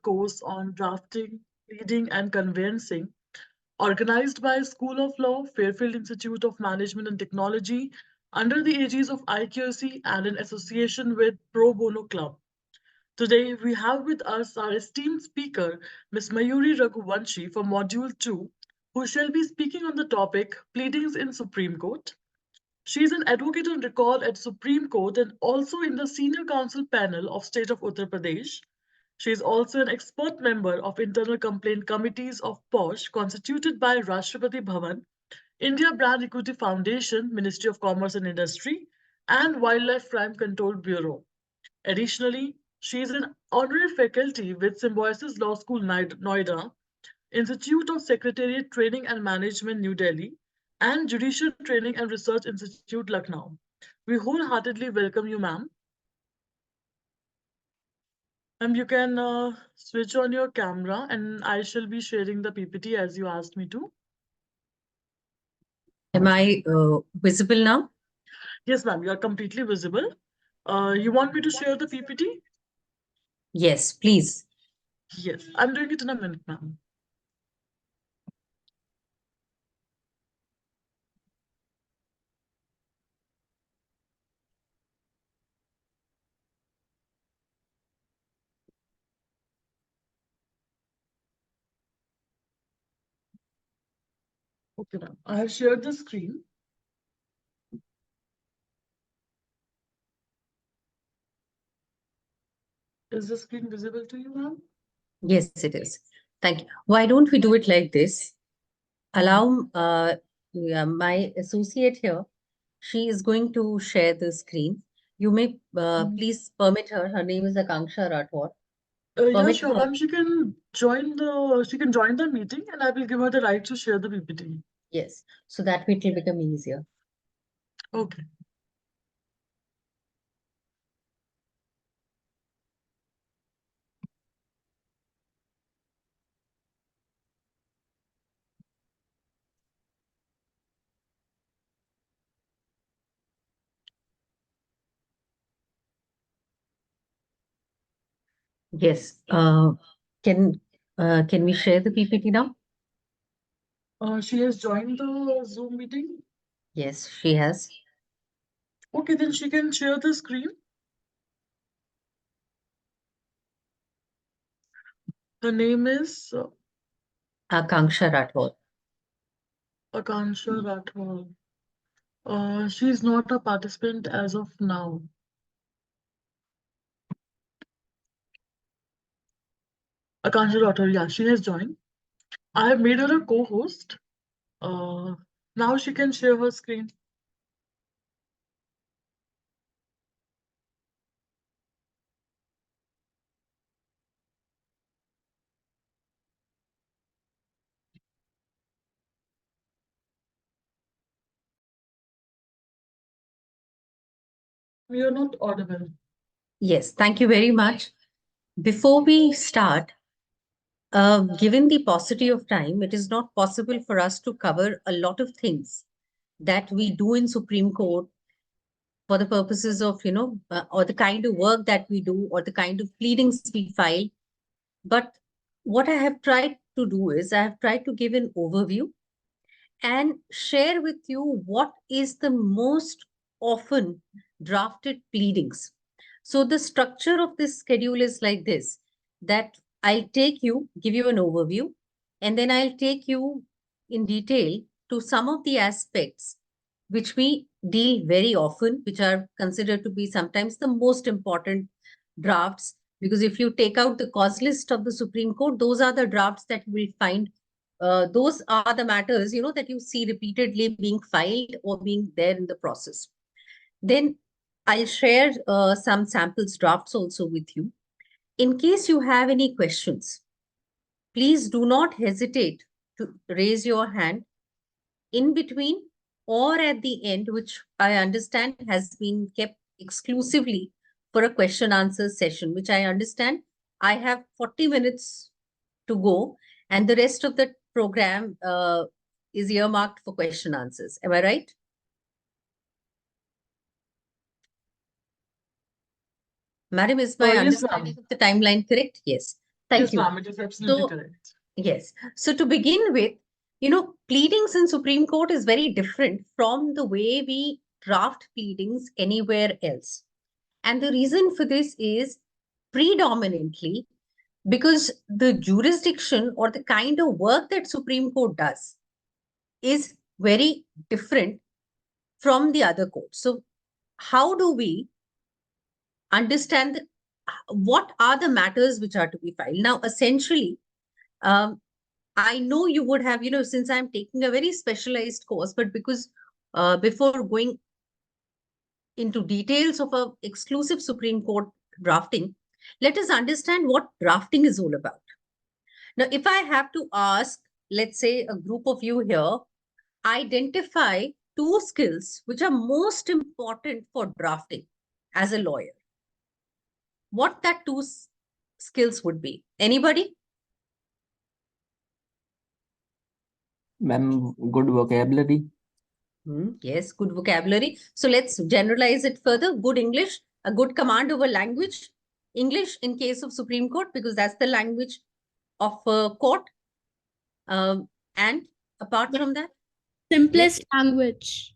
course on drafting, pleading, and conveyancing, organized by School of Law, Fairfield Institute of Management and Technology, under the aegis of IQC and in association with Pro Bono Club. Today, we have with us our esteemed speaker, Ms. Mayuri Raghuvanshi for Module 2, who shall be speaking on the topic Pleadings in Supreme Court. She is an advocate on record at Supreme Court and also in the Senior Counsel panel of State of Uttar Pradesh. She is also an expert member of internal complaint committees of POSH constituted by Rashtrapati Bhavan, India Brand Equity Foundation, Ministry of Commerce and Industry, and Wildlife Crime Control Bureau. Additionally, she is an honorary faculty with Symbiosis Law School, Noida, Institute of Secretariat Training and Management, New Delhi, and Judicial Training and Research Institute, Lucknow. We wholeheartedly welcome you, ma'am. You can switch on your camera and I shall be sharing the PPT as you asked me to. Am I visible now? Yes, ma'am, you are completely visible. You want me to share the PPT? Yes, please. Yes, I'm doing it in a minute, ma'am. Okay, ma'am. I have shared the screen. Is the screen visible to you, ma'am? Yes, it is. Thank you. Why don't we do it like this? Allow my associate here. She is going to share the screen. You may please permit her. Her name is Akanksha Rathore. Yeah, sure, ma'am. She can join the meeting, and I will give her the right to share the PPT. Yes, so that it will become easier. Okay. Yes. Can we share the PPT now? She has joined the Zoom meeting. Yes, she has. Okay, then she can share the screen. Her name is Akanksha Rathore. Akansha Rathore. She is not a participant as of now. Akansha Rathore, yeah, she has joined. I have made her a co-host. Now she can share her screen. We are not audible. Yes, thank you very much. Before we start, given the paucity of time, it is not possible for us to cover a lot of things that we do in Supreme Court for the purposes of, or the kind of work that we do or the kind of pleadings we file. But what I have tried to do is I have tried to give an overview and share with you what is the most often drafted pleadings. So the structure of this schedule is like this, that I'll give you an overview, and then I'll take you in detail to some of the aspects which we deal very often, which are considered to be sometimes the most important drafts. Because if you take out the cause list of the Supreme Court, those are the drafts that you will find. Those are the matters, that you see repeatedly being filed or being there in the process. Then I'll share some samples drafts also with you. In case you have any questions, please do not hesitate to raise your hand in between or at the end, which I understand has been kept exclusively for a question answer session, which I understand I have 40 minutes to go, and the rest of the program is earmarked for question answers. Am I right? Madam, is my understanding of the timeline correct? Yes. Thank Yes, you. ma'am, it is absolutely So, correct. yes. So to begin with, pleadings in Supreme Court is very different from the way we draft pleadings anywhere else. And the reason for this is predominantly because the jurisdiction or the kind of work that Supreme Court does is very different from the other courts. So how do we understand what are the matters which are to be filed? Now, essentially, I know you would have, since I'm taking a very specialized course, but because before going into details of a exclusive Supreme Court drafting, let us understand what drafting is all about. Now, if I have to ask, let's say a group of you here, identify two skills which are most important for drafting as a lawyer, what that two skills would be. Anybody? Ma'am, good vocabulary. Yes, good vocabulary. So let's generalize it further. Good English, a good command over language. English in case of Supreme Court, because that's the language of court. And apart from that? Simplest language.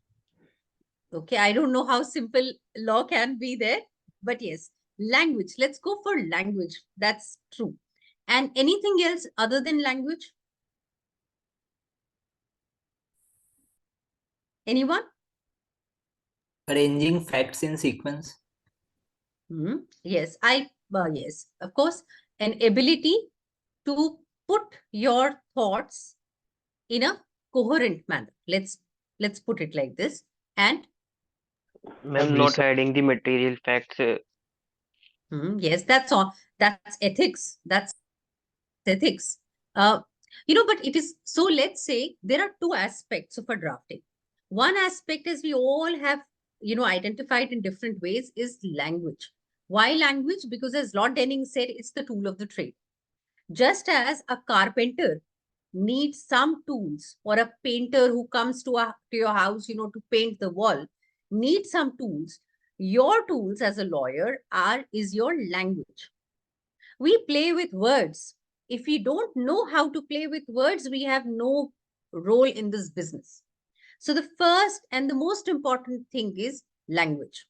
Okay, I don't know how simple law can be there, but yes, language. Let's go for language. That's true. And anything else other than language? Anyone? Arranging facts in sequence. Yes, yes, of course, an ability to put your thoughts in a coherent manner. Let's put it like this. And Ma'am, not hiding the material facts. yes, that's all. That's ethics. That's ethics. But it is so. Let's say there are two aspects of a drafting. One aspect, as we all have, identified in different ways, is language. Why language? Because as Lord Denning said, it's the tool of the trade. Just as a carpenter needs some tools, or a painter who comes to your house, to paint the wall, needs some tools. Your tools as a lawyer is your language. We play with words. If we don't know how to play with words, we have no role in this business. So the first and the most important thing is language.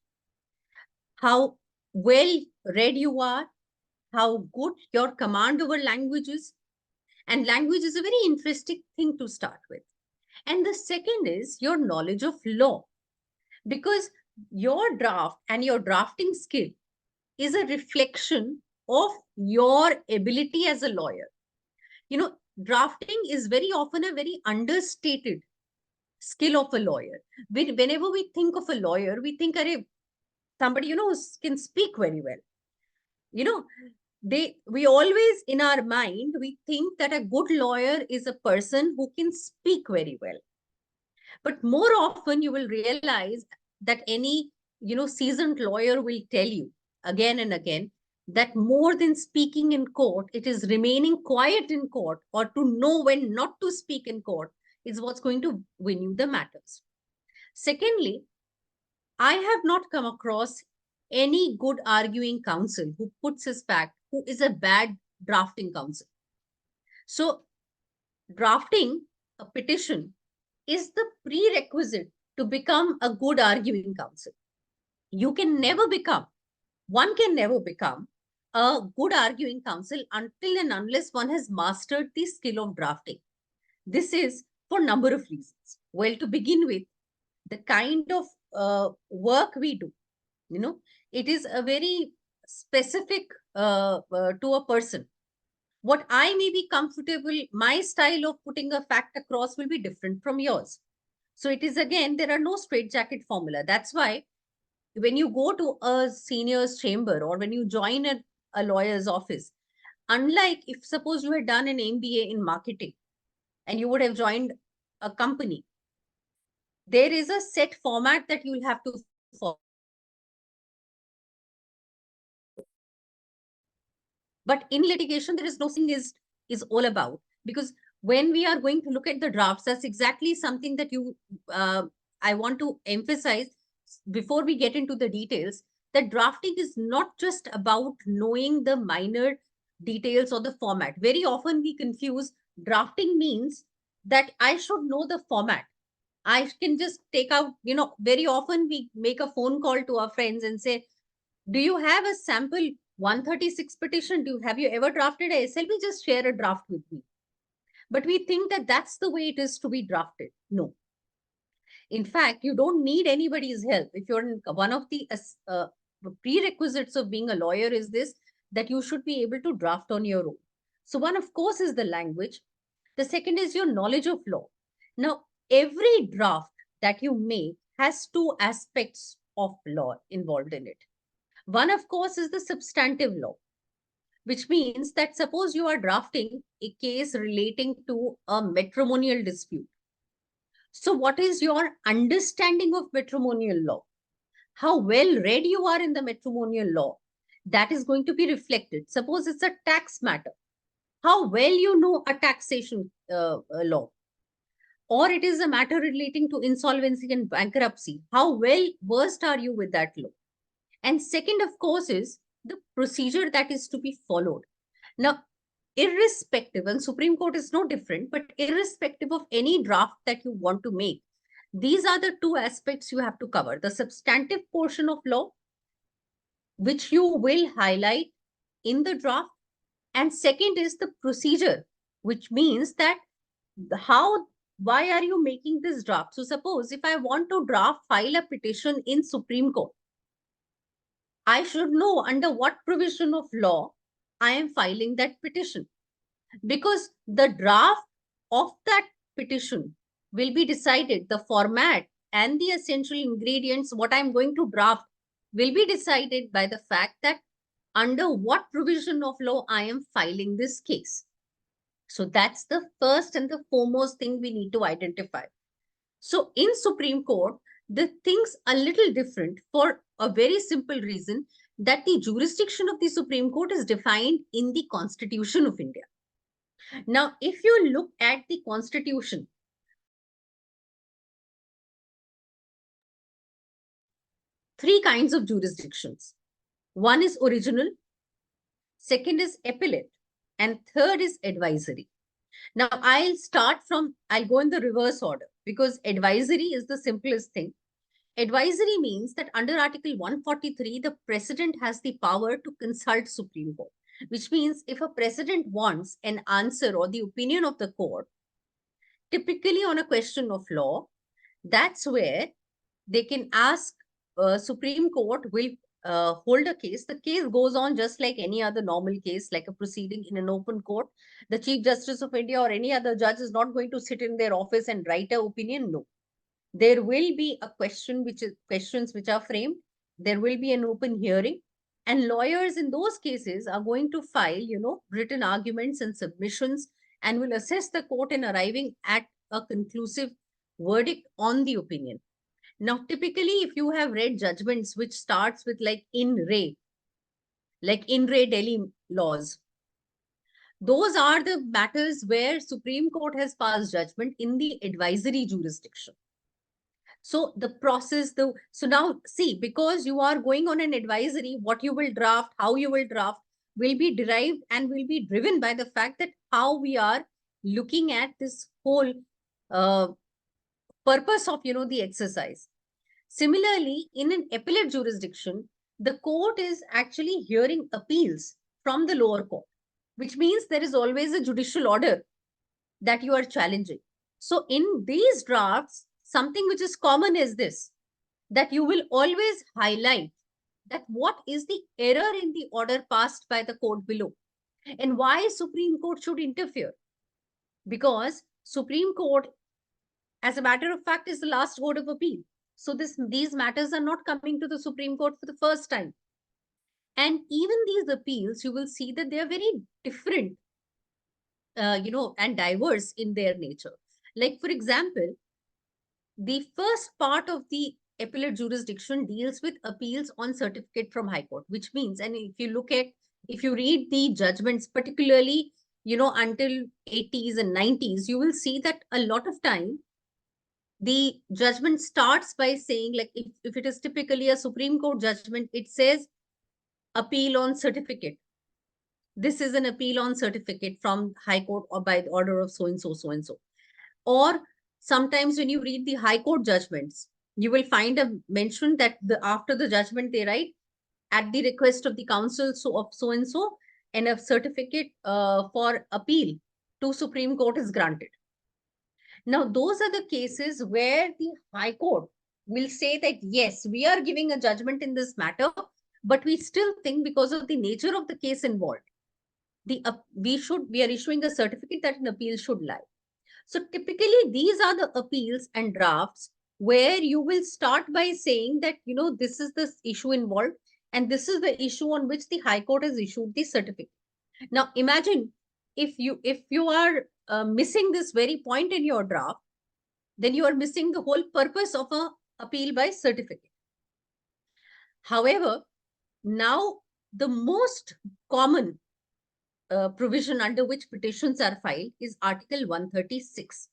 How well read you are, how good your command over language is. And language is a very interesting thing to start with. And the second is your knowledge of law. Because your draft and your drafting skill is a reflection of your ability as a lawyer. Drafting is very often a very understated skill of a lawyer. Whenever we think of a lawyer, we think, somebody, who can speak very well. We always, in our mind, we think that a good lawyer is a person who can speak very well. But more often you will realize that any, seasoned lawyer will tell you again and again that more than speaking in court, it is remaining quiet in court, or to know when not to speak in court, is what's going to win you the matters. Secondly, I have not come across any good arguing counsel who puts his fact, who is a bad drafting counsel. So drafting a petition is the prerequisite to become a good arguing counsel. One can never become a good arguing counsel until and unless one has mastered the skill of drafting. This is for a number of reasons. Well, to begin with, the kind of work we do, it is a very specific to a person. What I may be comfortable, my style of putting a fact across will be different from yours. So it is, again, there are no straitjacket formula. That's why when you go to a senior's chamber, or when you join a lawyer's office, unlike if suppose you had done an MBA in marketing and you would have joined a company, there is a set format that you will have to follow. But in litigation, there is no thing is all about, because when we are going to look at the drafts, that's exactly something that I want to emphasize before we get into the details, that drafting is not just about knowing the minor details or the format. Very often we confuse drafting means that I should know the format. I can just take out, very often we make a phone call to our friends and say, do you have a sample 136 petition? Have you ever drafted a SLB? Just share a draft with me. But we think that that's the way it is to be drafted. No. In fact, you don't need anybody's help. If you're in one of the prerequisites of being a lawyer is this, that you should be able to draft on your own. So one, of course, is the language. The second is your knowledge of law. Now, every draft that you make has two aspects of law involved in it. One, of course, is the substantive law, which means that suppose you are drafting a case relating to a matrimonial dispute. So what is your understanding of matrimonial law? How well read you are in the matrimonial law? That is going to be reflected. Suppose it's a tax matter. How well you know a taxation law? Or it is a matter relating to insolvency and bankruptcy. How well versed are you with that law? And second, of course, is the procedure that is to be followed. Now, irrespective, and Supreme Court is no different, but irrespective of any draft that you want to make, these are the two aspects you have to cover. The substantive portion of law, which you will highlight in the draft. And second is the procedure, which means that why are you making this draft? So suppose if I want to file a petition in Supreme Court, I should know under what provision of law I am filing that petition, because the draft of that petition will be decided. The format and the essential ingredients, what I'm going to draft, will be decided by the fact that under what provision of law I am filing this case. So that's the first and the foremost thing we need to identify. So in Supreme Court, the things are a little different for a very simple reason, that the jurisdiction of the Supreme Court is defined in the Constitution of India. Now, if you look at the Constitution, three kinds of jurisdictions. One is original, second is appellate, and third is advisory. Now, I'll go in the reverse order, because advisory is the simplest thing. Advisory means that under Article 143, the President has the power to consult Supreme Court, which means if a President wants an answer or the opinion of the court, typically on a question of law, that's where they can ask Supreme Court will hold a case. The case goes on just like any other normal case, like a proceeding in an open court. The Chief Justice of India or any other judge is not going to sit in their office and write an opinion. No. There will be a questions which are framed. There will be an open hearing. And lawyers in those cases are going to file, written arguments and submissions, and will assess the court in arriving at a conclusive verdict on the opinion. Now, typically, if you have read judgments which starts with like in re Delhi laws, those are the matters where Supreme Court has passed judgment in the advisory jurisdiction. So the process, so now see, because you are going on an advisory, what you will draft, how you will draft will be derived and will be driven by the fact that how we are looking at this whole purpose of, the exercise. Similarly, in an appellate jurisdiction, the court is actually hearing appeals from the lower court, which means there is always a judicial order that you are challenging. So in these drafts, something which is common is this, that you will always highlight that what is the error in the order passed by the court below and why Supreme Court should interfere. Because Supreme Court, as a matter of fact, is the last court of appeal. So these matters are not coming to the Supreme Court for the first time. And even these appeals, you will see that they are very different, and diverse in their nature. Like, for example, the first part of the appellate jurisdiction deals with appeals on certificate from High Court, which means, and if you read the judgments, particularly, until 80s and 90s, you will see that a lot of time, the judgment starts by saying, like, if it is typically a Supreme Court judgment, it says appeal on certificate. this is an appeal on certificate from High Court or by the order of so-and-so, so-and-so. Or sometimes when you read the High Court judgments, you will find a mention that after the judgment they write, at the request of the counsel of so-and-so, and a certificate for appeal to Supreme Court is granted. Now, those are the cases where the High Court will say that, yes, we are giving a judgment in this matter, but we still think because of the nature of the case involved, we are issuing a certificate that an appeal should lie. So typically, these are the appeals and drafts where you will start by saying that, this is the issue involved, and this is the issue on which the High Court has issued the certificate. Now, imagine if you are missing this very point in your draft, then you are missing the whole purpose of a appeal by certificate. However, now the most common provision under which petitions are filed is Article 136,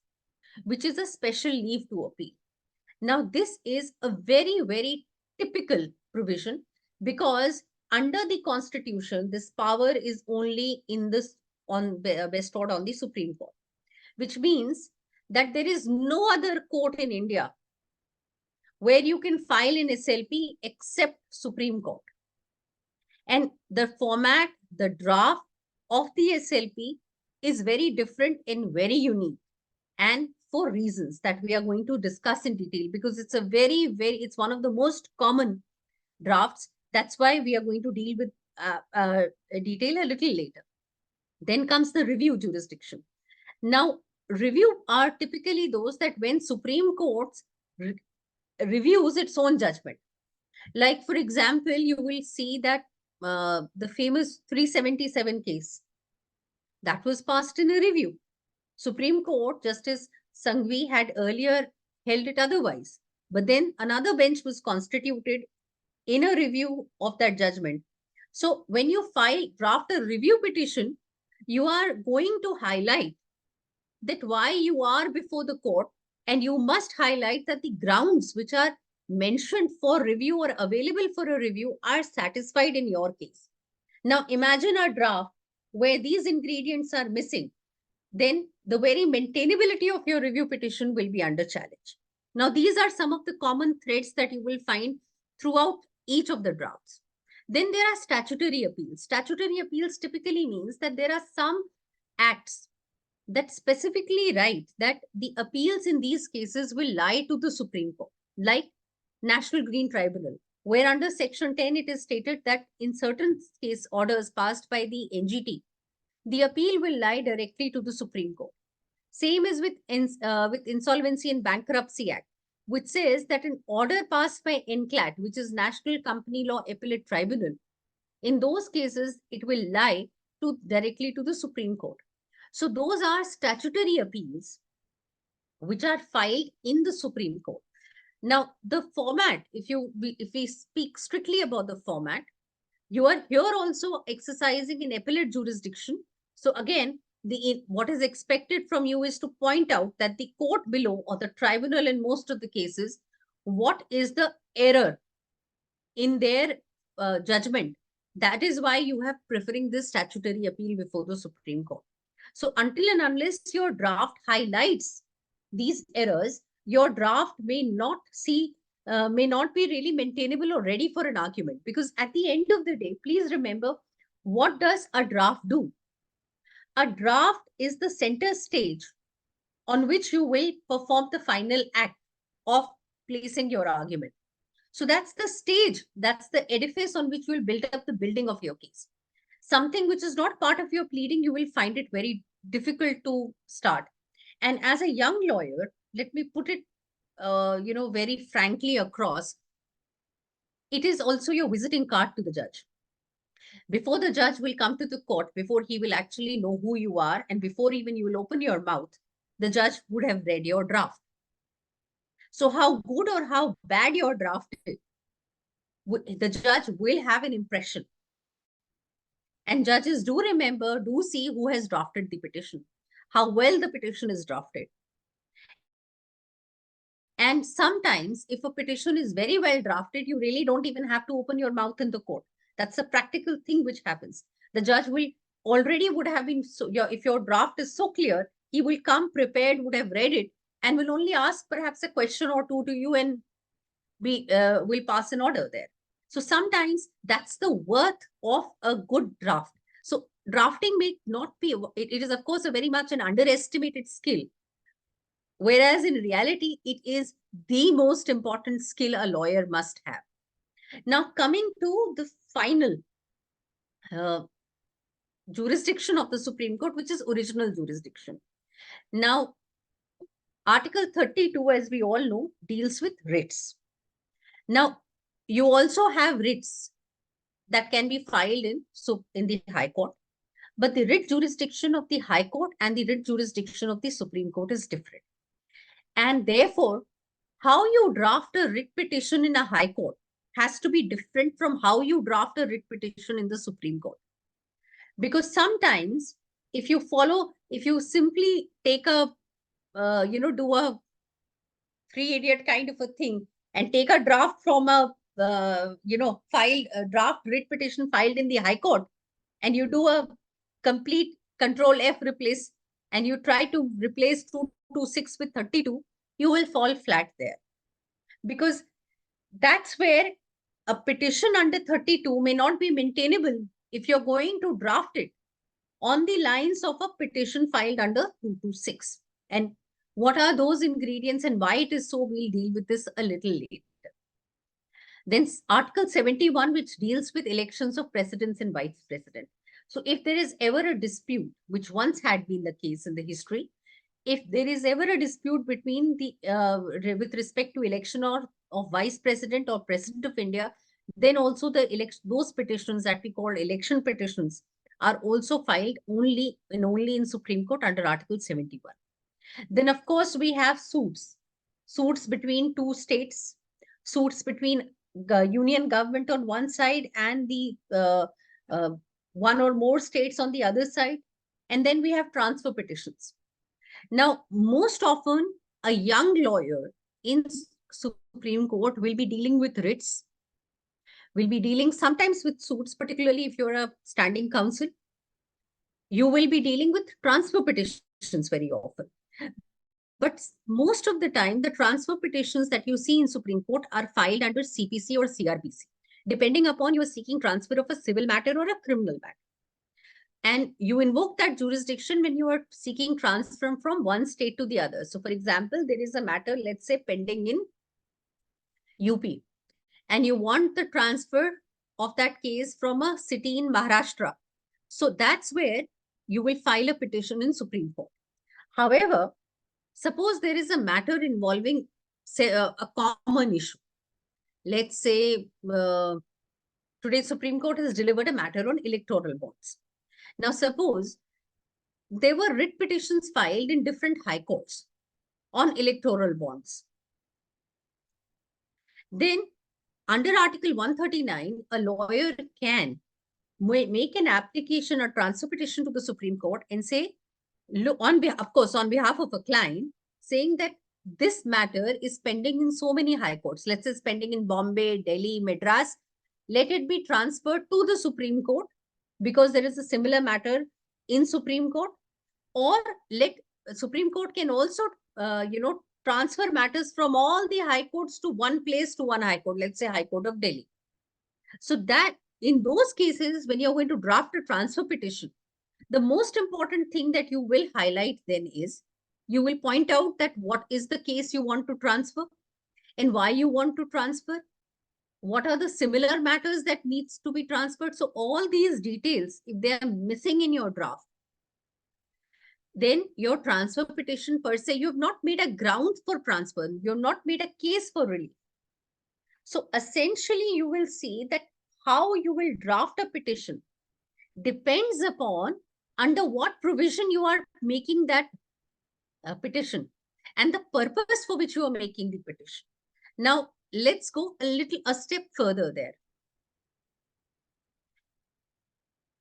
which is a special leave to appeal. Now, this is a very, very typical provision because under the Constitution, this power is only bestowed on the Supreme Court, which means that there is no other court in India where you can file an SLP except Supreme Court. And the format, the draft of the SLP is very different and very unique, and for reasons that we are going to discuss in detail, because it's it's one of the most common drafts. That's why we are going to deal with detail a little later. Then comes the review jurisdiction. Now, review are typically those that when Supreme Court reviews its own judgment. Like, for example, you will see that the famous 377 case that was passed in a review. Supreme Court Justice Sanghvi had earlier held it otherwise, but then another bench was constituted in a review of that judgment. So when you draft a review petition, you are going to highlight that why you are before the court, and you must highlight that the grounds which are mentioned for review or available for a review are satisfied in your case. Now, imagine a draft where these ingredients are missing. Then the very maintainability of your review petition will be under challenge. Now, these are some of the common threads that you will find throughout each of the drafts. Then there are statutory appeals. Statutory appeals typically means that there are some acts that specifically write that the appeals in these cases will lie to the Supreme Court, like National Green Tribunal, where under Section 10 it is stated that in certain case orders passed by the NGT, the appeal will lie directly to the Supreme Court. Same is with Insolvency and Bankruptcy Act, which says that an order passed by NCLAT, which is National Company Law Appellate Tribunal, in those cases, it will lie directly to the Supreme Court. So those are statutory appeals which are filed in the Supreme Court. Now, the format, if we speak strictly about the format, you are here also exercising an appellate jurisdiction. So again, what is expected from you is to point out that the court below or the tribunal in most of the cases, what is the error in their judgment. That is why you have preferring this statutory appeal before the Supreme Court. So until and unless your draft highlights these errors, your draft may not be really maintainable or ready for an argument. Because at the end of the day, please remember, what does a draft do? A draft is the center stage on which you will perform the final act of placing your argument. So that's the stage, that's the edifice on which you will build up the building of your case. Something which is not part of your pleading, you will find it very difficult to start. And as a young lawyer, let me put it, very frankly across, it is also your visiting card to the judge. Before the judge will come to the court, before he will actually know who you are, and before even you will open your mouth, the judge would have read your draft. So how good or how bad your draft is, the judge will have an impression. And judges do remember, do see who has drafted the petition, how well the petition is drafted. And sometimes if a petition is very well drafted, you really don't even have to open your mouth in the court. That's a practical thing which happens. The judge will already would have been, so if your draft is so clear, he will come prepared, would have read it, and will only ask perhaps a question or two to you, and will pass an order there. So sometimes that's the worth of a good draft. So drafting may not be, it is of course a very much an underestimated skill, whereas in reality, it is the most important skill a lawyer must have. Now, coming to the final jurisdiction of the Supreme Court, which is original jurisdiction. Now, Article 32, as we all know, deals with writs. Now, you also have writs that can be filed in the High Court, but the writ jurisdiction of the High Court and the writ jurisdiction of the Supreme Court is different. And therefore, how you draft a writ petition in a High Court has to be different from how you draft a writ petition in the Supreme Court. Because sometimes if you simply take do a three-idiot kind of a thing and take a draft from a draft writ petition filed in the High Court, and you do a complete Control F replace, and you try to replace 226 with 32, you will fall flat there. Because that's where a petition under 32 may not be maintainable if you're going to draft it on the lines of a petition filed under 226. And what are those ingredients and why it is so, we'll deal with this a little later. Then Article 71, which deals with elections of presidents and vice president. So if there is ever a dispute, which once had been the case in the history, if there is ever a dispute between the with respect to election of vice president or president of India, then also those petitions that we call election petitions are also filed only in Supreme Court under Article 71. Then, of course, we have suits between two states, suits between the union government on one side and the one or more states on the other side. And then we have transfer petitions. Now, most often, a young lawyer in Supreme Court will be dealing with writs, will be dealing sometimes with suits, particularly if you're a standing counsel. You will be dealing with transfer petitions very often. But most of the time, the transfer petitions that you see in Supreme Court are filed under CPC or CRBC, depending upon you are seeking transfer of a civil matter or a criminal matter. And you invoke that jurisdiction when you are seeking transfer from one state to the other. So, for example, there is a matter, let's say, pending in UP, and you want the transfer of that case from a city in Maharashtra. So that's where you will file a petition in Supreme Court. However, suppose there is a matter involving, say, a common issue. Let's say today Supreme Court has delivered a matter on electoral bonds. Now, suppose there were writ petitions filed in different high courts on electoral bonds. Then, under Article 139, a lawyer can make an application or transfer petition to the Supreme Court and say, look, on behalf of a client, saying that this matter is pending in so many high courts. Let's say it's pending in Bombay, Delhi, Madras. Let it be transferred to the Supreme Court because there is a similar matter in Supreme Court. Or Supreme Court can also, transfer matters from all the high courts to one place, to one high court. Let's say High Court of Delhi. So that in those cases, when you're going to draft a transfer petition, the most important thing that you will highlight then is you will point out that what is the case you want to transfer and why you want to transfer. What are the similar matters that needs to be transferred? So all these details, if they are missing in your draft, then your transfer petition per se, you have not made a ground for transfer. You have not made a case for relief. So essentially, you will see that how you will draft a petition depends upon under what provision you are making that petition and the purpose for which you are making the petition. Now, let's go a step further there.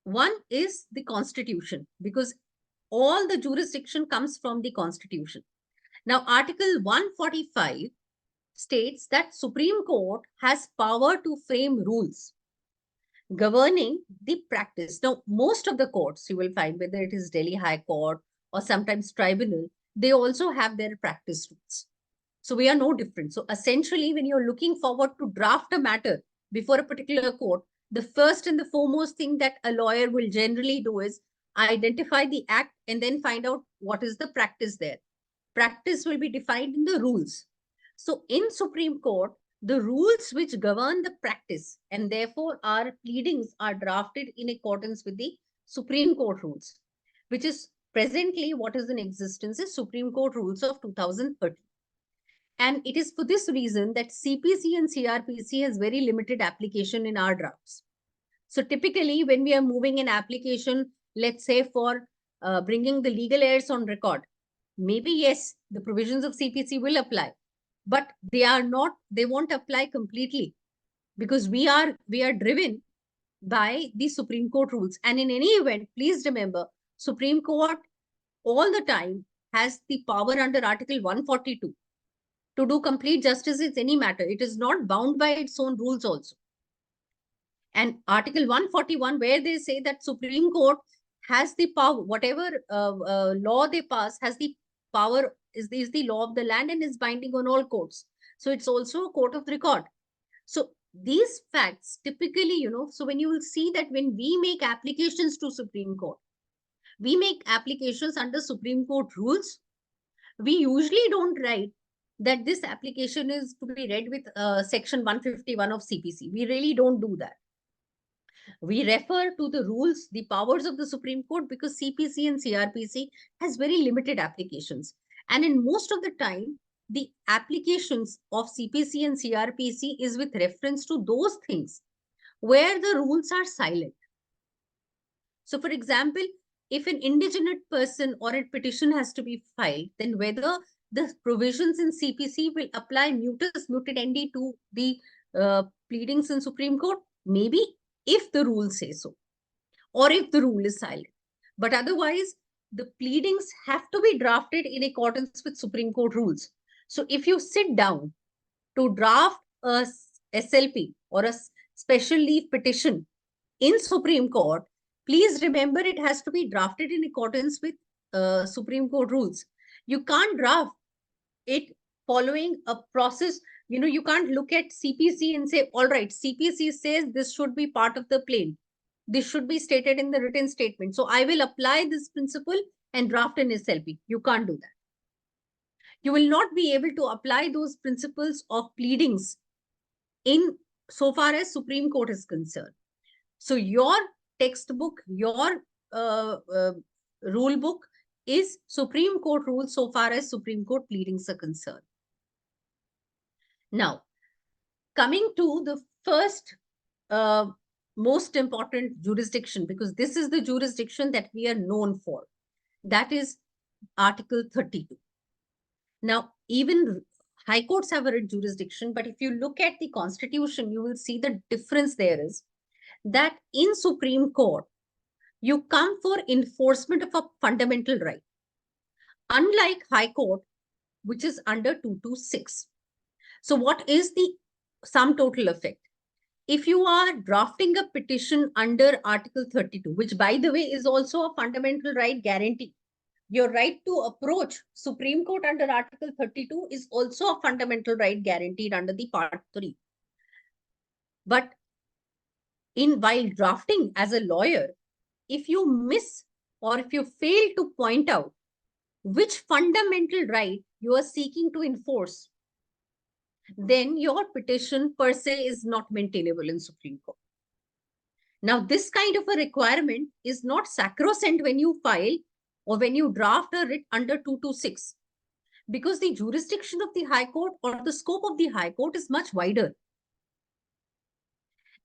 One is the Constitution, because all the jurisdiction comes from the Constitution. Now, Article 145 states that Supreme Court has power to frame rules. governing the practice. Now, most of the courts you will find, whether it is Delhi High Court or sometimes tribunal, they also have their practice rules. So we are no different. So essentially, when you're looking forward to draft a matter before a particular court, the first and the foremost thing that a lawyer will generally do is identify the act and then find out what is the practice there. Practice will be defined in the rules. So in Supreme Court, the rules which govern the practice and therefore our pleadings are drafted in accordance with the Supreme Court rules, which is presently what is in existence is Supreme Court rules of 2013. And it is for this reason that CPC and CRPC has very limited application in our drafts. So typically when we are moving an application, let's say for bringing the legal heirs on record, maybe yes, the provisions of CPC will apply, but they won't apply completely because we are driven by the Supreme Court rules. And in any event, please remember, Supreme Court all the time has the power under Article 142 to do complete justice in any matter. It is not bound by its own rules also. And Article 141, where they say that Supreme Court has the power, whatever law they pass has the power, is the law of the land and is binding on all courts. So it's also a court of record. So these facts typically, so when you will see that when we make applications to Supreme Court, we make applications under Supreme Court rules. We usually don't write that this application is to be read with section 151 of CPC. We really don't do that. We refer to the rules, the powers of the Supreme Court, because CPC and CRPC has very limited applications. And in most of the time, the applications of CPC and CRPC is with reference to those things where the rules are silent. So for example, if an indigenous person or a petition has to be filed, then whether the provisions in CPC will apply mutus mutandi to the pleadings in Supreme Court, maybe if the rules say so, or if the rule is silent. But otherwise, the pleadings have to be drafted in accordance with Supreme Court rules. So if you sit down to draft a SLP or a special leave petition in Supreme Court, please remember it has to be drafted in accordance with Supreme Court rules. You can't draft it following a process. You can't look at CPC and say, all right, CPC says this should be part of the plain. This should be stated in the written statement. So I will apply this principle and draft an SLP. You can't do that. You will not be able to apply those principles of pleadings in so far as Supreme Court is concerned. So your textbook, your rule book is Supreme Court rules so far as Supreme Court pleadings are concerned. Now, coming to the first most important jurisdiction, because this is the jurisdiction that we are known for, that is Article 32. Now, even high courts have a jurisdiction, but if you look at the Constitution, you will see the difference there is that in Supreme Court, you come for enforcement of a fundamental right. Unlike High Court, which is under 226. So what is the sum total effect? If you are drafting a petition under Article 32, which by the way is also a fundamental right guarantee, your right to approach Supreme Court under Article 32 is also a fundamental right guaranteed under the Part 3. But while drafting as a lawyer, if you miss or if you fail to point out which fundamental right you are seeking to enforce, then your petition per se is not maintainable in Supreme Court. Now, this kind of a requirement is not sacrosanct when you file or when you draft a writ under 226, because the jurisdiction of the High Court or the scope of the High Court is much wider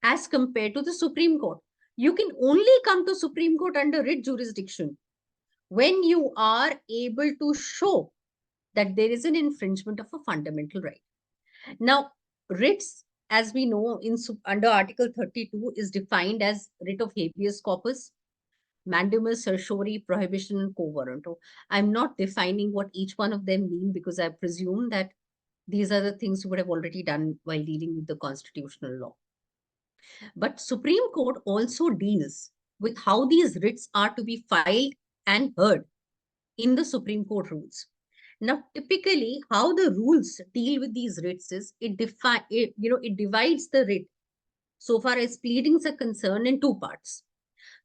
as compared to the Supreme Court. You can only come to Supreme Court under writ jurisdiction when you are able to show that there is an infringement of a fundamental right. Now, writs, as we know, under Article 32 is defined as writ of habeas corpus, mandamus, certiorari, prohibition, and quo warranto. I'm not defining what each one of them mean because I presume that these are the things you would have already done while dealing with the constitutional law. But Supreme Court also deals with how these writs are to be filed and heard in the Supreme Court rules. Now, typically, how the rules deal with these writs is it divides the writ so far as pleadings are concerned in two parts.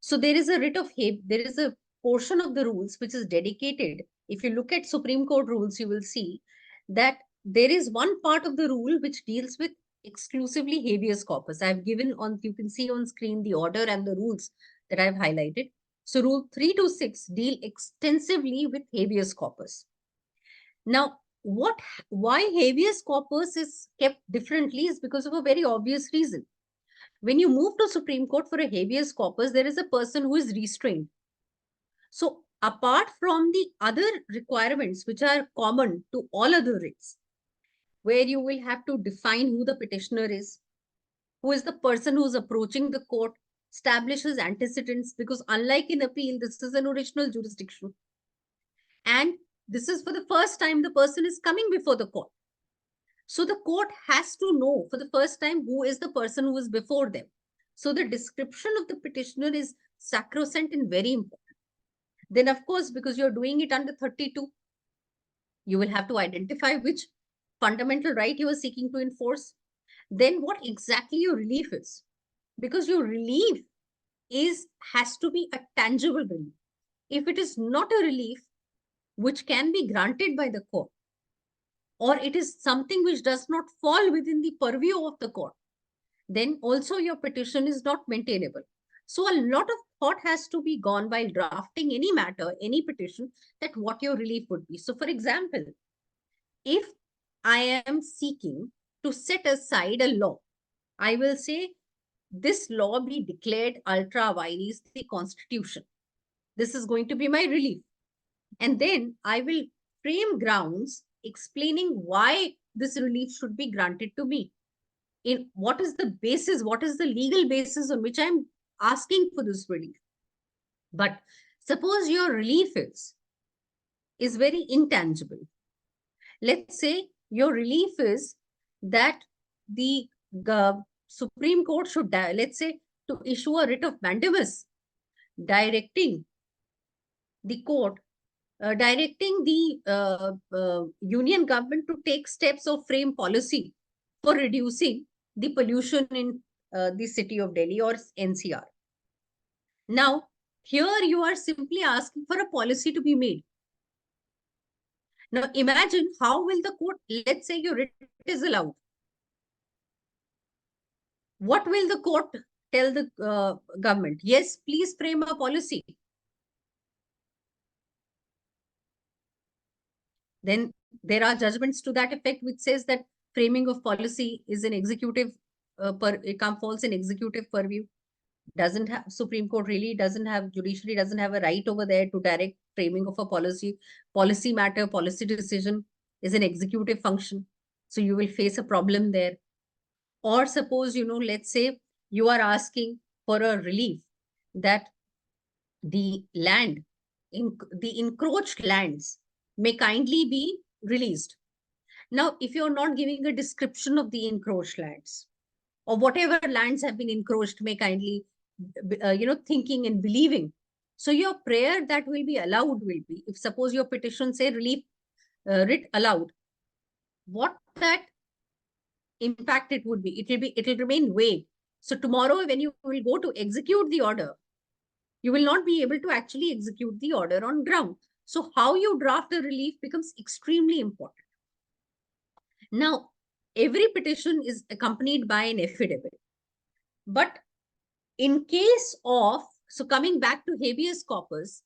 So there is a there is a portion of the rules which is dedicated. If you look at Supreme Court rules, you will see that there is one part of the rule which deals with exclusively habeas corpus. I've given on, you can see on screen the order and the rules that I've highlighted. So rule 3 to 6 deal extensively with habeas corpus. Now, why habeas corpus is kept differently is because of a very obvious reason. When you move to Supreme Court for a habeas corpus, there is a person who is restrained. So apart from the other requirements which are common to all other writs, where you will have to define who the petitioner is, who is the person who is approaching the court, establishes antecedents, because unlike in appeal, this is an original jurisdiction. And this is for the first time the person is coming before the court. So the court has to know for the first time who is the person who is before them. So the description of the petitioner is sacrosanct and very important. Then, of course, because you're doing it under 32, you will have to identify which fundamental right you are seeking to enforce. Then what exactly your relief is. Because your relief has to be a tangible relief. If it is not a relief which can be granted by the court, or it is something which does not fall within the purview of the court, then also your petition is not maintainable. So a lot of thought has to be gone while drafting any matter, any petition, that what your relief would be. So for example, if I am seeking to set aside a law, I will say this law be declared ultra vires the Constitution. This is going to be my relief. And then I will frame grounds explaining why this relief should be granted to me. In what is the basis, what is the legal basis on which I'm asking for this relief. But suppose your relief is very intangible. Let's say your relief is that the Supreme Court should, let's say, to issue a writ of mandamus directing the court, directing the union government to take steps or frame policy for reducing the pollution in the city of Delhi or NCR. Now, here you are simply asking for a policy to be made. Now, imagine how will the court, let's say your writ is allowed. What will the court tell the government? Yes, please frame a policy. Then there are judgments to that effect, which says that framing of policy is an executive, it falls in executive purview. Doesn't have, Supreme Court really doesn't have, judiciary doesn't have a right over there to direct framing of a policy. Policy matter, policy decision is an executive function. So you will face a problem there. Or suppose, let's say you are asking for a relief that the land, the encroached lands may kindly be released. Now, if you're not giving a description of the encroached lands, or whatever lands have been encroached may kindly, thinking and believing. So your prayer that will be allowed will be, if suppose your petition say relief writ allowed, what that impact it would be, it will remain vague. So tomorrow when you will go to execute the order, you will not be able to actually execute the order on ground. So how you draft a relief becomes extremely important. Now, every petition is accompanied by an affidavit. But in case of, so coming back to habeas corpus,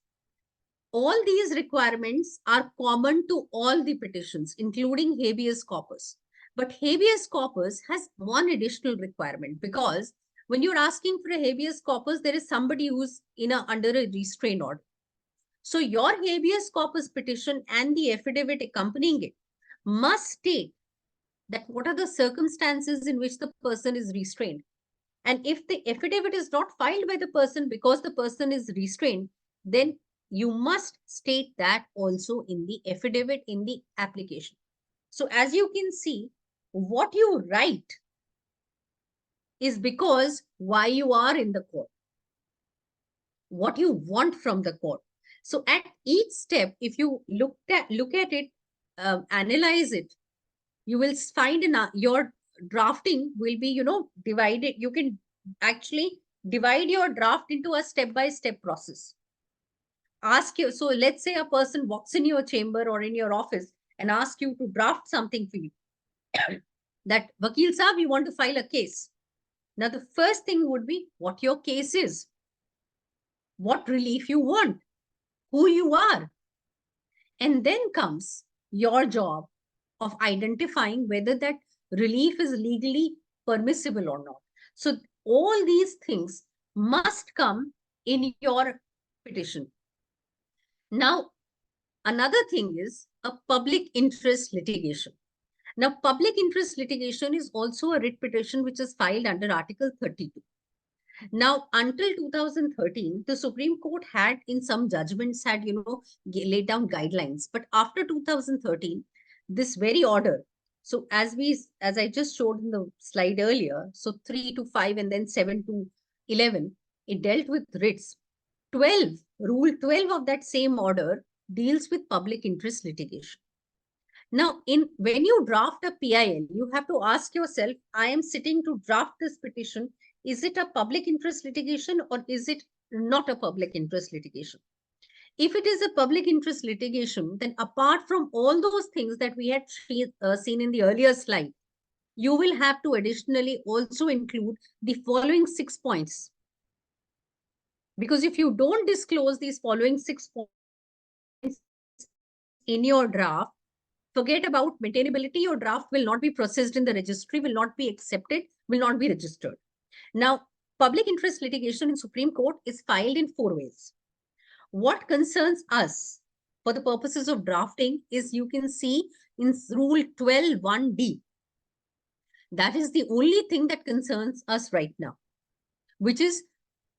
all these requirements are common to all the petitions, including habeas corpus. But habeas corpus has one additional requirement, because when you're asking for a habeas corpus, there is somebody who's under a restraint order. So your habeas corpus petition and the affidavit accompanying it must state that what are the circumstances in which the person is restrained. And if the affidavit is not filed by the person because the person is restrained, then you must state that also in the affidavit, in the application. So as you can see, what you write is because why you are in the court, what you want from the court. So at each step, if you look at it, analyze it, you will find your drafting will be, divided. You can actually divide your draft into a step-by-step process. Ask you, so let's say a person walks in your chamber or in your office and asks you to draft something for you. That, Vakil Saab, you want to file a case. Now, the first thing would be what your case is, what relief you want, who you are. And then comes your job of identifying whether that relief is legally permissible or not. So all these things must come in your petition. Now, another thing is a public interest litigation. Now, public interest litigation is also a writ petition which is filed under Article 32. Now, until 2013, the Supreme Court had, in some judgments, had, laid down guidelines. But after 2013, this very order, so as I just showed in the slide earlier, so 3 to 5 and then 7 to 11, it dealt with writs. Rule 12 of that same order deals with public interest litigation. Now, when you draft a PIL, you have to ask yourself, I am sitting to draft this petition. Is it a public interest litigation or is it not a public interest litigation? If it is a public interest litigation, then apart from all those things that we had seen in the earlier slide, you will have to additionally also include the following 6 points. Because if you don't disclose these following 6 points in your draft, forget about maintainability. Your draft will not be processed in the registry, will not be accepted, will not be registered. Now, public interest litigation in Supreme Court is filed in 4 ways. What concerns us for the purposes of drafting is, you can see in Rule 12(1)(d). That is the only thing that concerns us right now, which is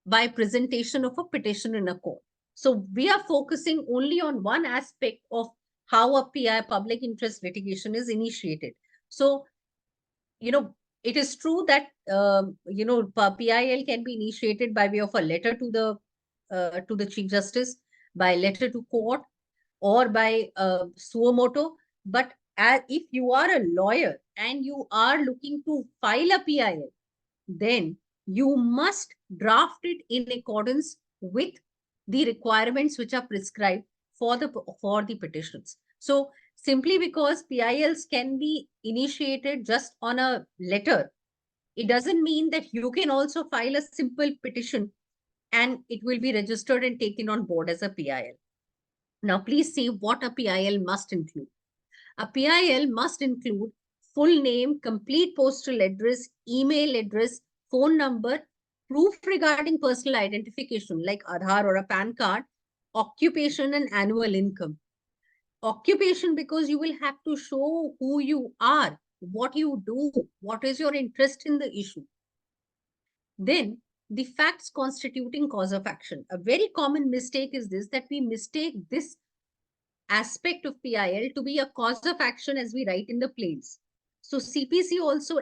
by presentation of a petition in a court. So we are focusing only on one aspect of how a PI, public interest litigation, is initiated. So, it is true that, PIL can be initiated by way of a letter to the Chief Justice, by letter to court, or by suo motu. But if you are a lawyer and you are looking to file a PIL, then you must draft it in accordance with the requirements which are prescribed for the petitions. So simply because PILs can be initiated just on a letter, it doesn't mean that you can also file a simple petition and it will be registered and taken on board as a PIL. Now, please see what a PIL must include. A PIL must include full name, complete postal address, email address, phone number, proof regarding personal identification like Aadhaar or a PAN card, occupation and annual income. Occupation, because you will have to show who you are, what you do, what is your interest in the issue. Then the facts constituting cause of action. A very common mistake is this, that we mistake this aspect of PIL to be a cause of action as we write in the plains. So CPC also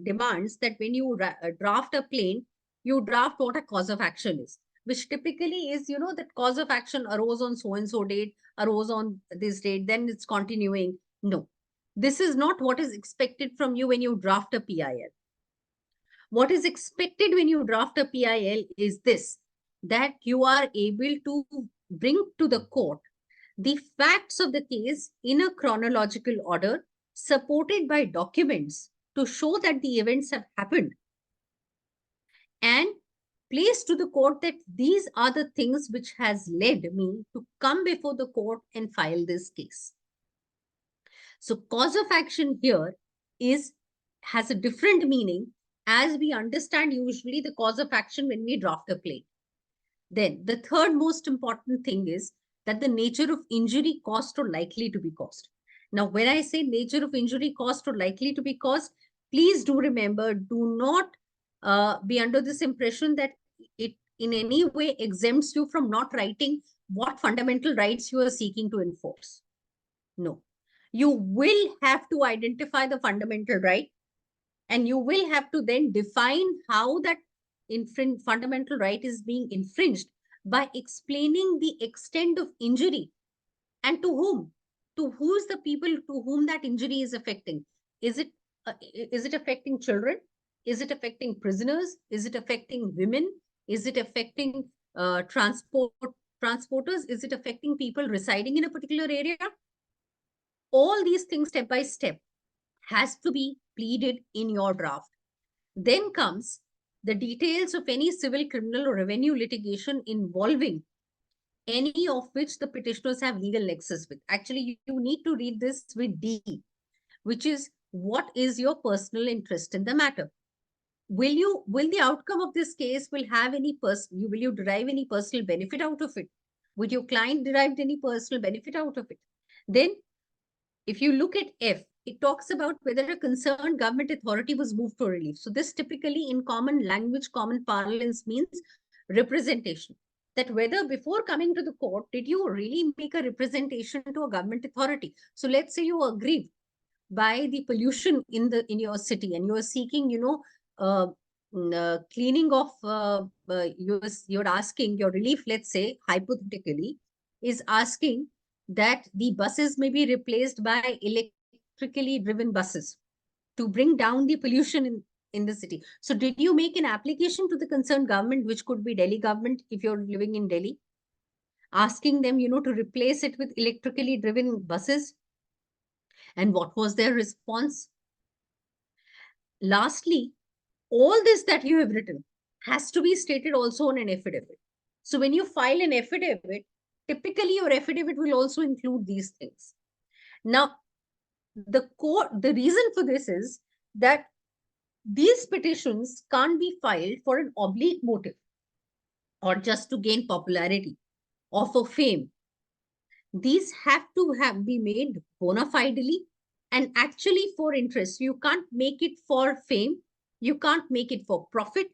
demands that when you draft a plain, you draft what a cause of action is, which typically is, that cause of action arose on so-and-so date, arose on this date, then it's continuing. No, this is not what is expected from you when you draft a PIL. What is expected when you draft a PIL is this, that you are able to bring to the court the facts of the case in a chronological order, supported by documents to show that the events have happened, and place to the court that these are the things which has led me to come before the court and file this case. So cause of action here has a different meaning as we understand usually the cause of action when we draft a plain. Then the third most important thing is that the nature of injury caused or likely to be caused. Now, when I say nature of injury caused or likely to be caused, please do remember, do not be under this impression that it in any way exempts you from not writing what fundamental rights you are seeking to enforce. No, you will have to identify the fundamental right And you will have to then define how that fundamental right is being infringed by explaining the extent of injury and to whom, to who's the people to whom that injury is affecting. Is it affecting children? Is it affecting prisoners? Is it affecting women? Is it affecting transporters? Is it affecting people residing in a particular area? All these things step by step has to be pleaded in your draft. Then comes the details of any civil, criminal, or revenue litigation involving any of which the petitioners have legal nexus with. Actually, you need to read this with D, which is what is your personal interest in the matter? Will the outcome of this case will you derive any personal benefit out of it? Would your client derive any personal benefit out of it? Then, if you look at F, it talks about whether a concerned government authority was moved for relief. So this typically in common language, common parlance means representation. That whether before coming to the court, did you really make a representation to a government authority? So let's say you agree by the pollution in your city and you are seeking, cleaning of, you're asking your relief, let's say, hypothetically, is asking that the buses may be replaced by electrically driven buses to bring down the pollution in the city. So did you make an application to the concerned government, which could be Delhi government if you're living in Delhi, asking them, to replace it with electrically driven buses? And what was their response? Lastly, all this that you have written has to be stated also on an affidavit. So when you file an affidavit, typically your affidavit will also include these things. Now, the reason for this is that these petitions can't be filed for an oblique motive or just to gain popularity or for fame. These have to be made bona fidely and actually for interest. You can't make it for fame. You can't make it for profit.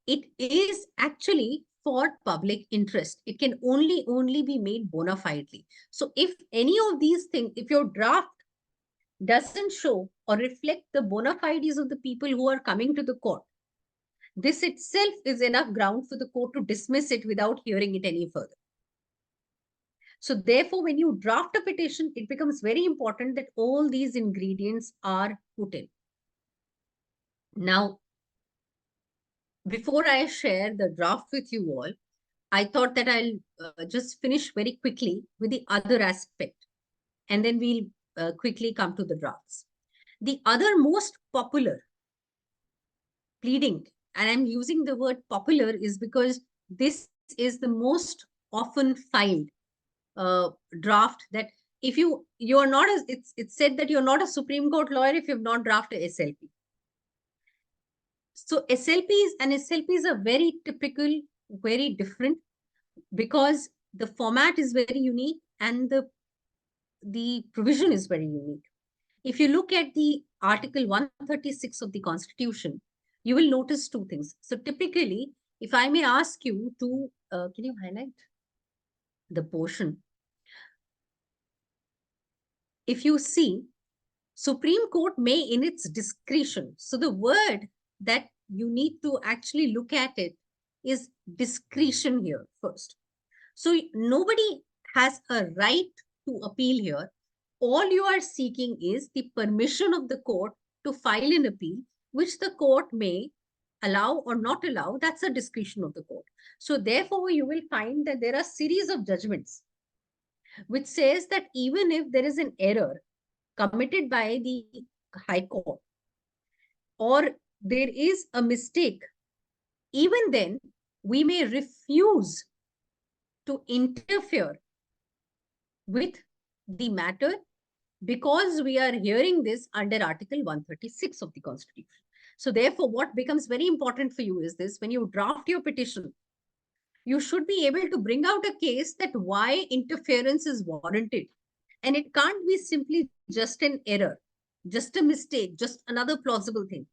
It is actually for public interest. It can only be made bona fidely. So if any of these things, if your draft doesn't show or reflect the bona fides of the people who are coming to the court, this itself is enough ground for the court to dismiss it without hearing it any further. So therefore, when you draft a petition, it becomes very important that all these ingredients are put in. Now, before I share the draft with you all, I thought that I'll just finish very quickly with the other aspect, and then we'll quickly come to the drafts. The other most popular pleading, and I'm using the word popular is because this is the most often filed draft, that if you're not, it's said that you're not a Supreme Court lawyer if you've not drafted SLP. So SLPs are very typical, very different, because the format is very unique and the provision is very unique. If you look at the Article 136 of the Constitution, you will notice two things. So typically, if I may ask you to, can you highlight the portion? If you see, Supreme Court may in its discretion. So the word that you need to actually look at it is discretion here first. So nobody has a right to appeal here. All you are seeking is the permission of the court to file an appeal, which the court may allow or not allow. That's a discretion of the court. So therefore, you will find that there are a series of judgments which says that even if there is an error committed by the High Court or there is a mistake, even then we may refuse to interfere with the matter because we are hearing this under Article 136 of the Constitution. So therefore, what becomes very important for you is this: when you draft your petition, you should be able to bring out a case that why interference is warranted. And it can't be simply just an error, just a mistake, just another plausible thing.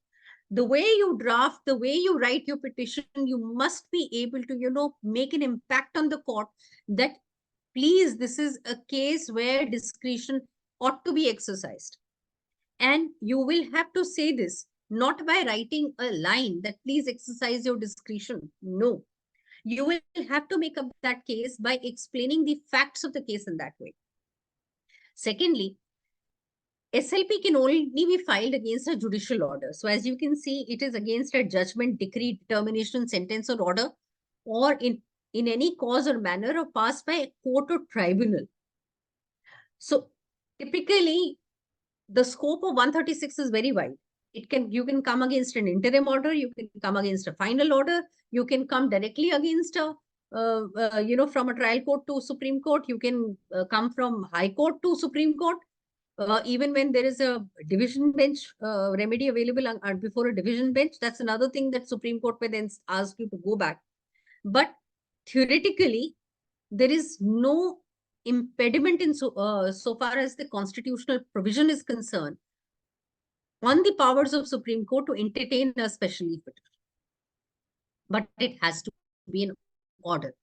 The way you draft, the way you write your petition, you must be able to, make an impact on the court that, please, this is a case where discretion ought to be exercised. And you will have to say this not by writing a line that please exercise your discretion. No, you will have to make up that case by explaining the facts of the case in that way. Secondly, SLP can only be filed against a judicial order. So as you can see, it is against a judgment, decree, determination, sentence or order, or in any cause or manner or passed by a court or tribunal. So typically, the scope of 136 is very wide. You can come against an interim order, you can come against a final order, you can come directly against a from a trial court to Supreme Court, you can come from High Court to Supreme Court. Even when there is a division bench remedy available before a division bench, that's another thing that Supreme Court may then ask you to go back. But theoretically, there is no impediment in so far as the constitutional provision is concerned on the powers of Supreme Court to entertain a special leave petition. But it has to be an order.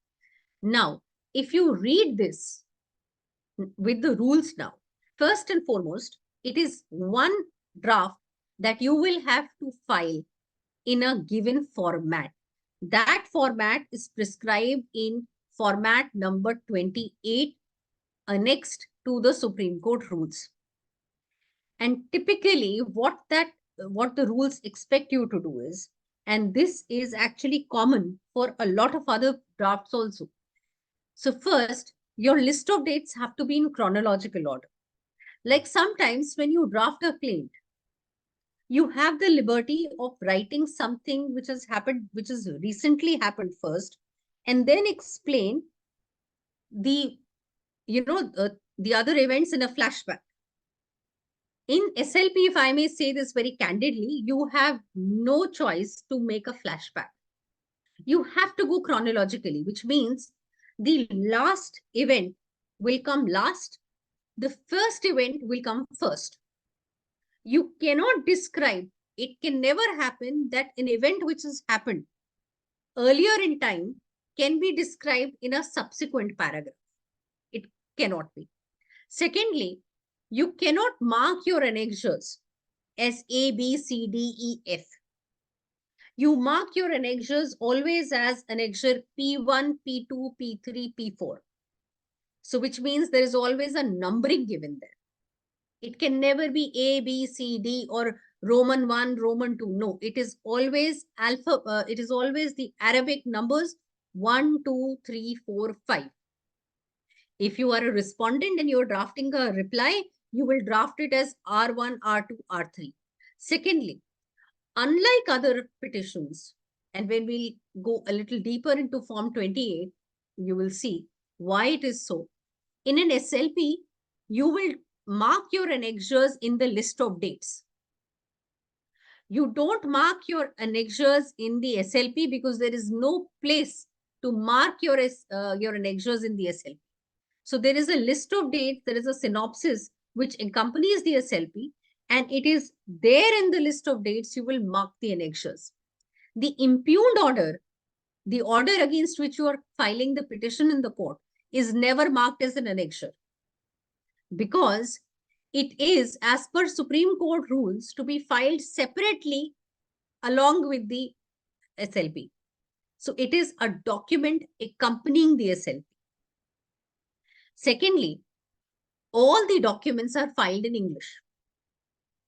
Now, if you read this with the rules now, first and foremost, it is one draft that you will have to file in a given format. That format is prescribed in format number 28 annexed to the Supreme Court rules. And typically what the rules expect you to do is, and this is actually common for a lot of other drafts also. So first, your list of dates have to be in chronological order. Like sometimes when you draft a claim, you have the liberty of writing something which has happened, which has recently happened first, and then explain the other events in a flashback. In SLP, if I may say this very candidly, you have no choice to make a flashback. You have to go chronologically, which means the last event will come last. The first event will come first. You cannot describe, it can never happen that an event which has happened earlier in time can be described in a subsequent paragraph. It cannot be. Secondly, you cannot mark your annexures as A, B, C, D, E, F. You mark your annexures always as annexure P1, P2, P3, P4. So which means there is always a numbering given there. It can never be A, B, C, D or Roman 1, Roman 2. No, it is always it is always the Arabic numbers 1, 2, 3, 4, 5. If you are a respondent and you're drafting a reply, you will draft it as R1, R2, R3. Secondly, unlike other petitions, and when we go a little deeper into Form 28, you will see why it is so. In an SLP, you will mark your annexures in the list of dates. You don't mark your annexures in the SLP because there is no place to mark your annexures in the SLP. So there is a list of dates, there is a synopsis which accompanies the SLP, and it is there in the list of dates, you will mark the annexures. The impugned order, the order against which you are filing the petition in the court, is never marked as an annexure because it is, as per Supreme Court rules, to be filed separately along with the SLP. So it is a document accompanying the SLP. Secondly, all the documents are filed in English.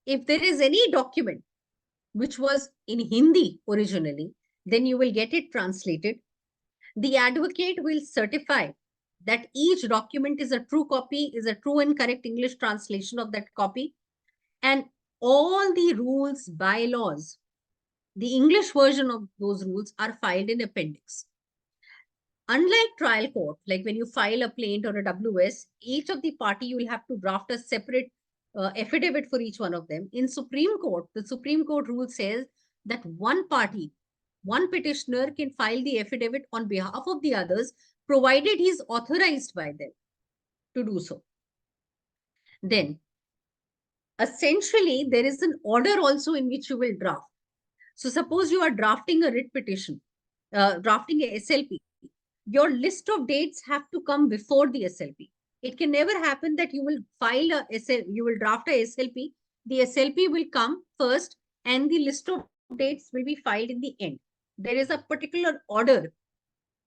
If there is any document which was in Hindi originally, then you will get it translated. The advocate will certify that each document is a true copy, is a true and correct English translation of that copy. And all the rules, bylaws, the English version of those rules are filed in appendix. Unlike trial court, like when you file a plaint or a WS, each of the party, you will have to draft a separate affidavit for each one of them. In Supreme Court, the Supreme Court rule says that one party, one petitioner can file the affidavit on behalf of the others, provided he is authorized by them to do so. Then, essentially, there is an order also in which you will draft. So suppose you are drafting a writ petition, drafting a SLP, your list of dates have to come before the SLP. It can never happen that you will file you will draft a SLP, the SLP will come first, and the list of dates will be filed in the end. There is a particular order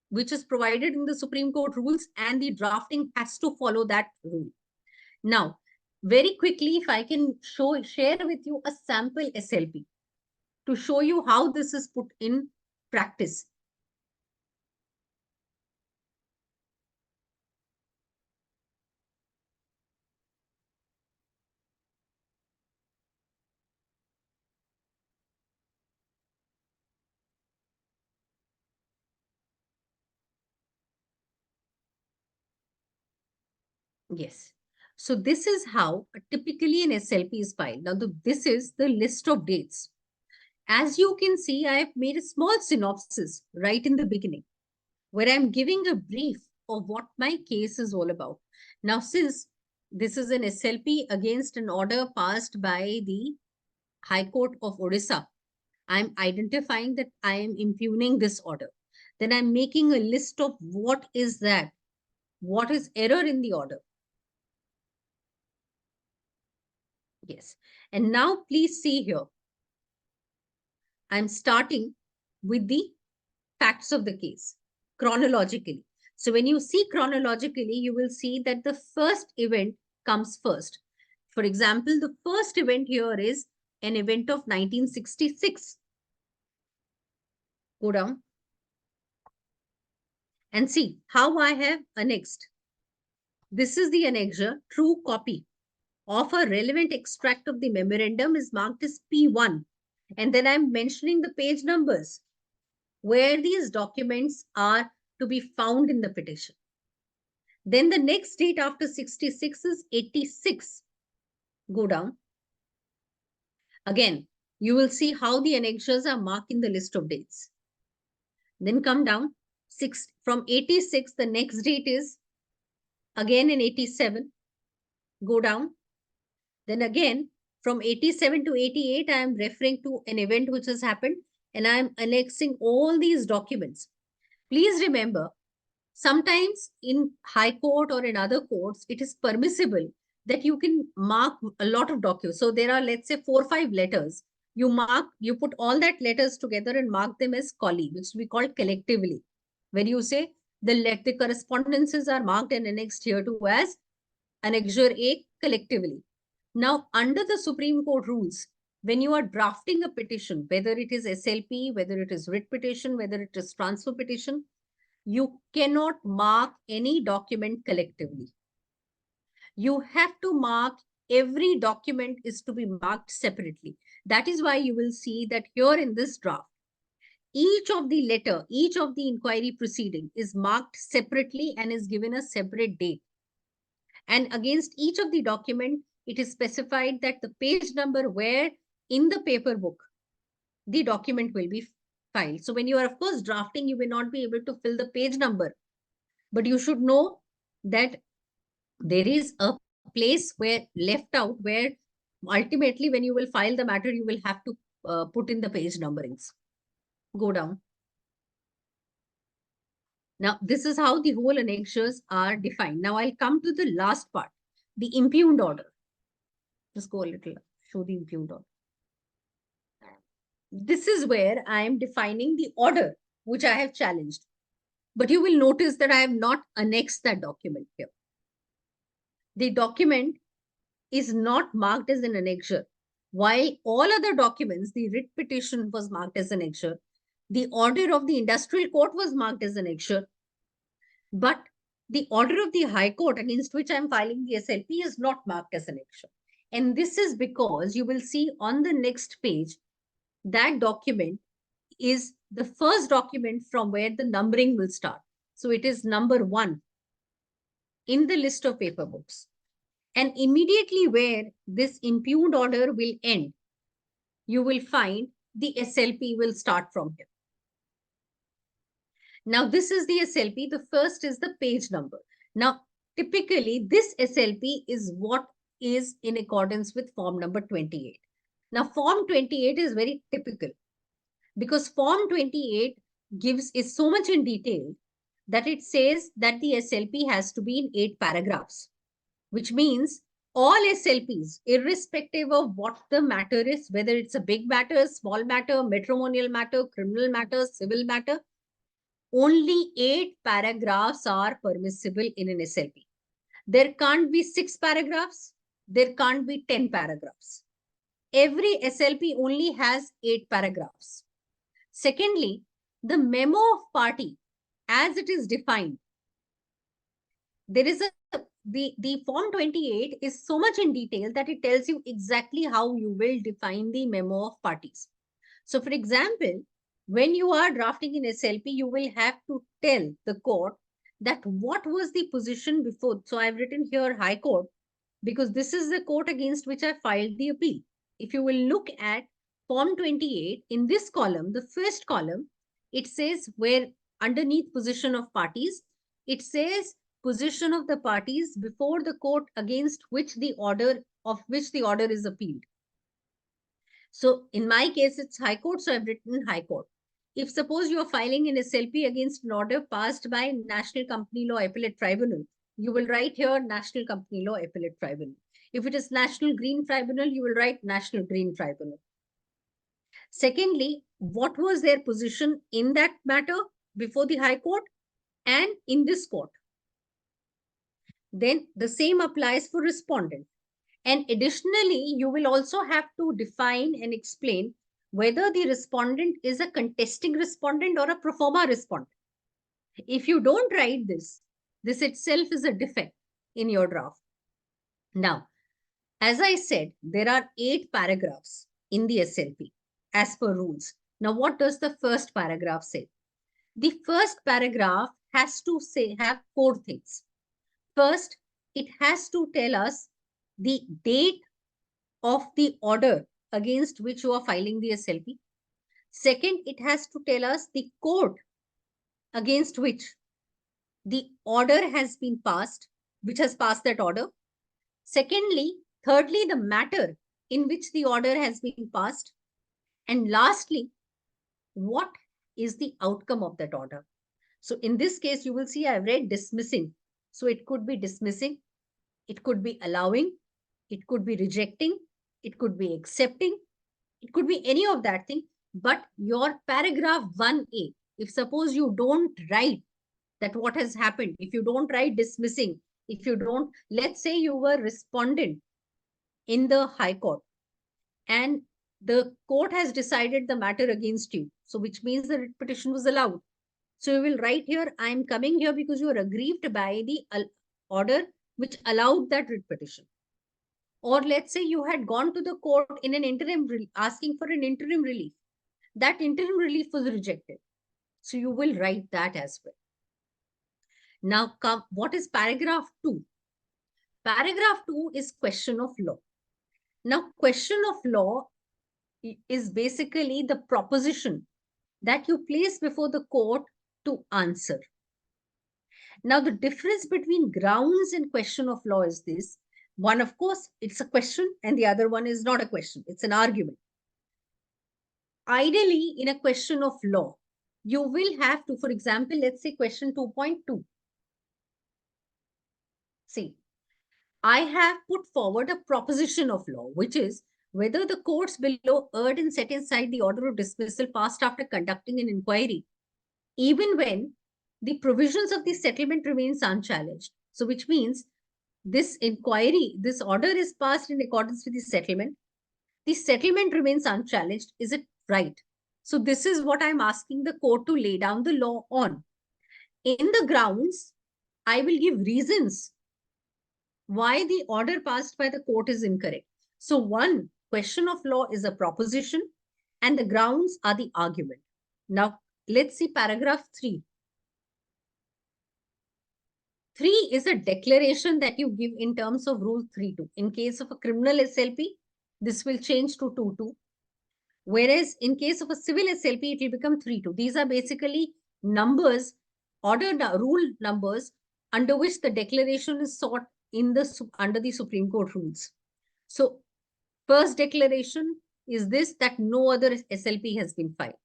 which is provided in the Supreme Court rules, and the drafting has to follow that rule. Now, very quickly, if I can share with you a sample SLP to show you how this is put in practice. Yes. So this is how typically an SLP is filed. Now, this is the list of dates. As you can see, I have made a small synopsis right in the beginning, where I'm giving a brief of what my case is all about. Now, since this is an SLP against an order passed by the High Court of Odisha, I'm identifying that I am impugning this order. Then I'm making a list of what is that, what is error in the order. Yes. And now please see here. I'm starting with the facts of the case chronologically. So when you see chronologically, you will see that the first event comes first. For example, the first event here is an event of 1966. Go down and see how I have annexed. This is the annexure, true copy of a relevant extract of the memorandum is marked as P1. And then I'm mentioning the page numbers where these documents are to be found in the petition. Then the next date after 66 is 86. Go down. Again, you will see how the annexures are marked in the list of dates. Then come down. From 86, the next date is again in 87. Go down. Then again, from 87 to 88, I am referring to an event which has happened, and I am annexing all these documents. Please remember, sometimes in High Court or in other courts, it is permissible that you can mark a lot of documents. So there are, let's say, 4 or 5 letters. You put all that letters together and mark them as colli, which we call collectively. When you say the correspondences are marked and annexed here to as annexure A collectively. Now, under the Supreme Court rules, when you are drafting a petition, whether it is SLP, whether it is writ petition, whether it is transfer petition, you cannot mark any document collectively. You have to mark every document is to be marked separately. That is why you will see that here in this draft, each of the letter, each of the inquiry proceeding is marked separately and is given a separate date. And against each of the document, it is specified that the page number where in the paper book, the document will be filed. So when you are, of course, drafting, you will not be able to fill the page number. But you should know that there is a place where left out where ultimately when you will file the matter, you will have to put in the page numberings. Go down. Now, this is how the whole annexures are defined. Now, I'll come to the last part, the impugned order. Just go a little, show the impugned order. This is where I am defining the order which I have challenged. But you will notice that I have not annexed that document here. The document is not marked as an annexure. While all other documents, the writ petition was marked as an annexure, the order of the industrial court was marked as an annexure, but the order of the High Court against which I am filing the SLP is not marked as an annexure. And this is because you will see on the next page, that document is the first document from where the numbering will start. So it is number 1 in the list of paper books. And immediately where this impugned order will end, you will find the SLP will start from here. Now, this is the SLP. The first is the page number. Now, typically, this SLP is what is in accordance with form number 28. Now, form 28 is very typical because form 28 is so much in detail that it says that the SLP has to be in 8 paragraphs, which means all SLPs, irrespective of what the matter is, whether it's a big matter, small matter, matrimonial matter, criminal matter, civil matter, only 8 paragraphs are permissible in an SLP. There can't be 6 paragraphs. There can't be 10 paragraphs. Every SLP only has 8 paragraphs. Secondly, the memo of party, as it is defined, there is the Form 28 is so much in detail that it tells you exactly how you will define the memo of parties. So, for example, when you are drafting an SLP, you will have to tell the court that what was the position before. So, I've written here High Court because this is the court against which I filed the appeal. If you will look at Form 28, in this column, the first column, it says where underneath position of parties, it says position of the parties before the court against which the order is appealed. So in my case, it's High Court, so I've written High Court. If suppose you are filing an SLP against an order passed by National Company Law Appellate Tribunal, you will write here National Company Law Appellate Tribunal. If it is National Green Tribunal, you will write National Green Tribunal. Secondly, what was their position in that matter before the High Court and in this court? Then the same applies for respondent. And additionally, you will also have to define and explain whether the respondent is a contesting respondent or a pro forma respondent. If you don't write this itself is a defect in your draft. Now, as I said, there are 8 paragraphs in the SLP as per rules. Now, what does the first paragraph say? The first paragraph has to have 4 things. First, it has to tell us the date of the order against which you are filing the SLP. Second, it has to tell us the court against which the order has been passed, which has passed that order. Secondly, thirdly, the matter in which the order has been passed. And lastly, what is the outcome of that order? So in this case, you will see I've read dismissing. So it could be dismissing, it could be allowing, it could be rejecting, it could be accepting, it could be any of that thing. But your paragraph 1A, if suppose you don't write that what has happened, if you don't write dismissing, if you don't, let's say you were respondent in the High Court and the court has decided the matter against you. So which means the writ petition was allowed. So you will write here, I am coming here because you are aggrieved by the order which allowed that writ petition. Or let's say you had gone to the court in an interim, asking for an interim relief. That interim relief was rejected. So you will write that as well. Now, what is paragraph 2? Paragraph 2 is question of law. Now, question of law is basically the proposition that you place before the court to answer. Now, the difference between grounds and question of law is this. One, of course, it's a question, and the other one is not a question. It's an argument. Ideally, in a question of law, you will have to, for example, let's say question 2.2. See, I have put forward a proposition of law, which is whether the courts below erred in setting aside the order of dismissal passed after conducting an inquiry, even when the provisions of the settlement remains unchallenged. So which means this inquiry, this order is passed in accordance with the settlement remains unchallenged. Is it right? So this is what I'm asking the court to lay down the law on. In the grounds, I will give reasons why the order passed by the court is incorrect. So one, question of law is a proposition and the grounds are the argument. Now, let's see paragraph 3. 3 is a declaration that you give in terms of rule 3.2. In case of a criminal SLP, this will change to 2.2. Whereas in case of a civil SLP, it will become 3.2. These are basically numbers, rule numbers under which the declaration is sought in under the Supreme Court rules. So first declaration is this, that no other SLP has been filed.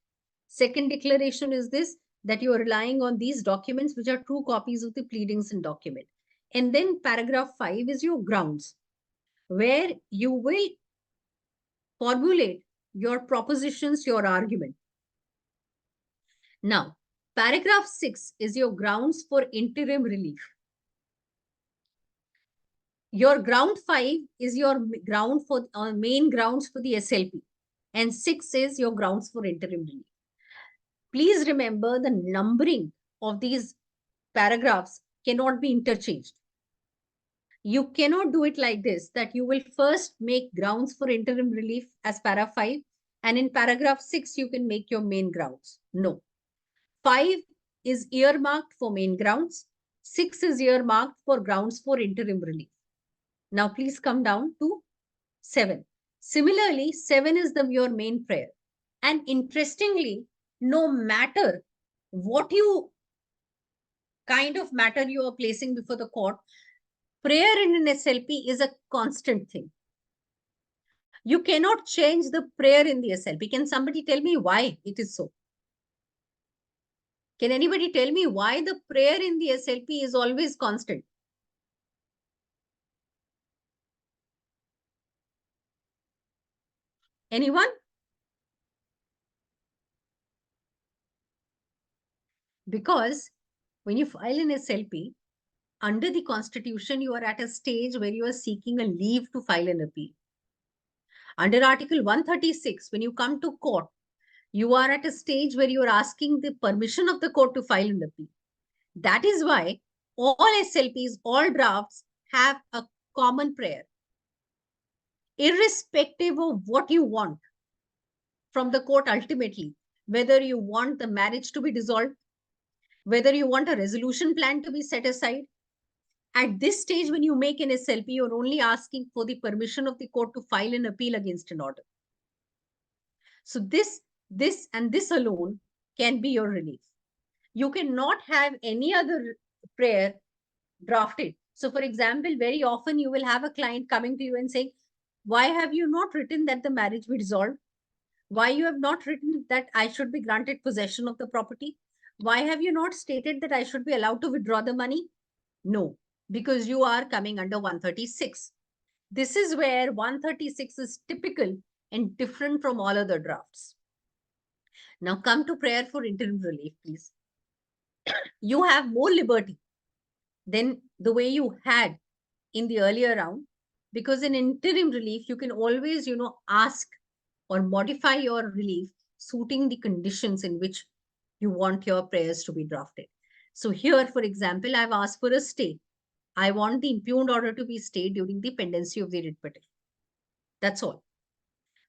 Second declaration is this, that you are relying on these documents, which are true copies of the pleadings and document. And then paragraph 5 is your grounds. where you will formulate your propositions, your argument. Now, paragraph 6 is your grounds for interim relief. Your ground 5 is your ground for main grounds for the SLP, and 6 is your grounds for interim relief. Please remember the numbering of these paragraphs cannot be interchanged. You cannot do it like this, that you will first make grounds for interim relief as para 5, and in paragraph 6, you can make your main grounds. No. 5 is earmarked for main grounds. 6 is earmarked for grounds for interim relief. Now, please come down to 7. Similarly, 7 is your main prayer. And interestingly, no matter what kind of matter you are placing before the court, prayer in an SLP is a constant thing. You cannot change the prayer in the SLP. Can somebody tell me why it is so? Can anybody tell me why the prayer in the SLP is always constant? Anyone? Because when you file an SLP, under the Constitution, you are at a stage where you are seeking a leave to file an appeal. Under Article 136, when you come to court, you are at a stage where you are asking the permission of the court to file an appeal. That is why all SLPs, all drafts have a common prayer. Irrespective of what you want from the court ultimately, whether you want the marriage to be dissolved, whether you want a resolution plan to be set aside, at this stage, when you make an SLP, you're only asking for the permission of the court to file an appeal against an order. So this alone can be your relief. You cannot have any other prayer drafted. So for example, very often you will have a client coming to you and saying, why have you not written that the marriage be dissolved? Why you have not written that I should be granted possession of the property? Why have you not stated that I should be allowed to withdraw the money? No, because you are coming under 136. This is where 136 is typical and different from all other drafts. Now come to prayer for interim relief, please. You have more liberty than the way you had in the earlier round, because in interim relief, you can always, ask or modify your relief suiting the conditions in which you want your prayers to be drafted. So here, for example, I've asked for a stay. I want the impugned order to be stayed during the pendency of the writ petition. That's all.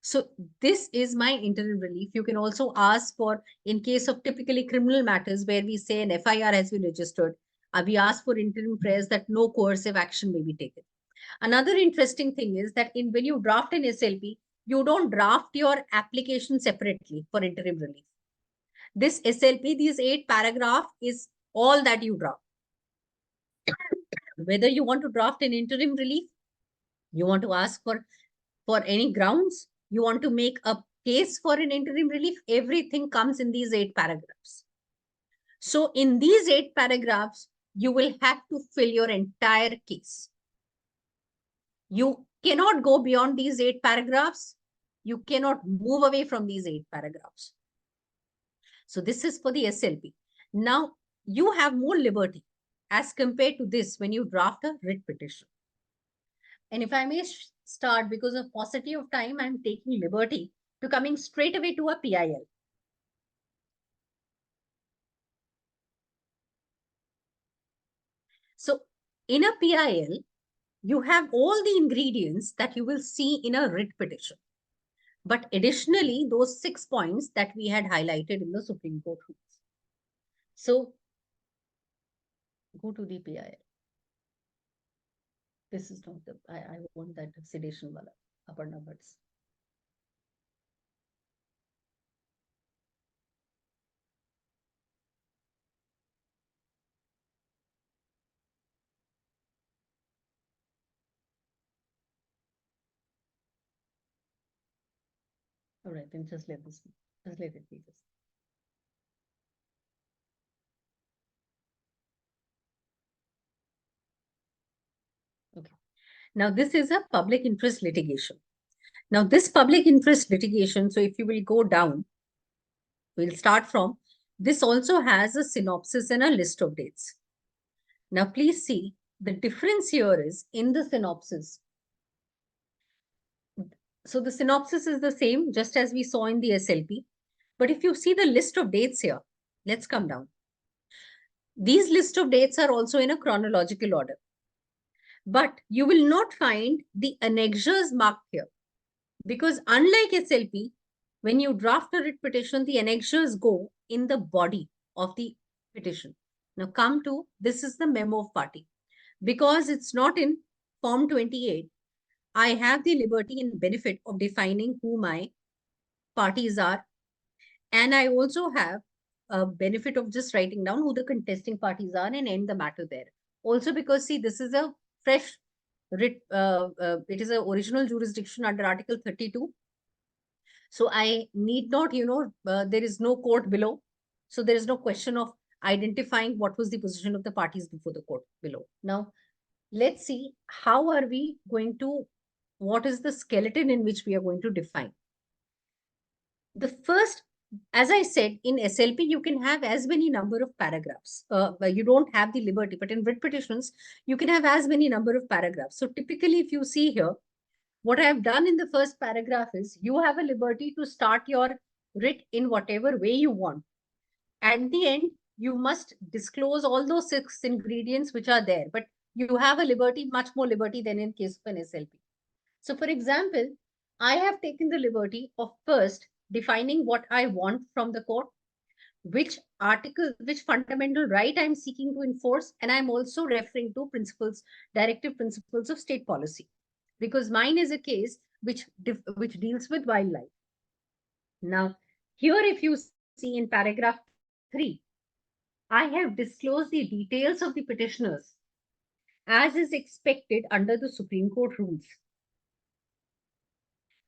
So this is my interim relief. You can also ask for, in case of typically criminal matters where we say an FIR has been registered, we ask for interim prayers that no coercive action may be taken. Another interesting thing is that when you draft an SLP, you don't draft your application separately for interim relief. This SLP, these 8 paragraphs is all that you draft. Whether you want to draft an interim relief, you want to ask for any grounds, you want to make a case for an interim relief, everything comes in these 8 paragraphs. So in these 8 paragraphs, you will have to fill your entire case. You cannot go beyond these 8 paragraphs. You cannot move away from these 8 paragraphs. So this is for the SLP. Now, you have more liberty as compared to this when you draft a writ petition. And if I may start, because of paucity of time, I'm taking liberty to coming straight away to a PIL. So in a PIL, you have all the ingredients that you will see in a writ petition. But additionally, those 6 points that we had highlighted in the Supreme Court rules. So go to the PIL. This is not the, I want that sedation wala, Aparna Bhatts. All right, then just let this, just let it be this. Okay. Now, this is a public interest litigation. Now, this public interest litigation, so if you will go down, we'll start from, this also has a synopsis and a list of dates. Now, please see, the difference here is in the synopsis. So the synopsis is the same, just as we saw in the SLP. But if you see the list of dates here, let's come down. These list of dates are also in a chronological order. But you will not find the annexures marked here. Because unlike SLP, when you draft a writ petition, the annexures go in the body of the petition. Now come to, this is the memo of party. Because it's not in Form 28, I have the liberty and benefit of defining who my parties are. And I also have a benefit of just writing down who the contesting parties are and end the matter there. Also because, see, this is a fresh writ, it is an original jurisdiction under Article 32. So I need not, there is no court below. So there is no question of identifying what was the position of the parties before the court below. Now, let's see how are we going to, what is the skeleton in which we are going to define. The first, as I said, in SLP, you can have as many number of paragraphs. You don't have the liberty, but in writ petitions, you can have as many number of paragraphs. So typically, if you see here, what I have done in the first paragraph is you have a liberty to start your writ in whatever way you want. At the end, you must disclose all those 6 ingredients which are there, but you have a liberty, much more liberty than in case of an SLP. So for example, I have taken the liberty of first defining what I want from the court, which article, which fundamental right I'm seeking to enforce, and I'm also referring to principles, directive principles of state policy, because mine is a case which deals with wildlife. Now, here if you see in paragraph 3, I have disclosed the details of the petitioners as is expected under the Supreme Court rules.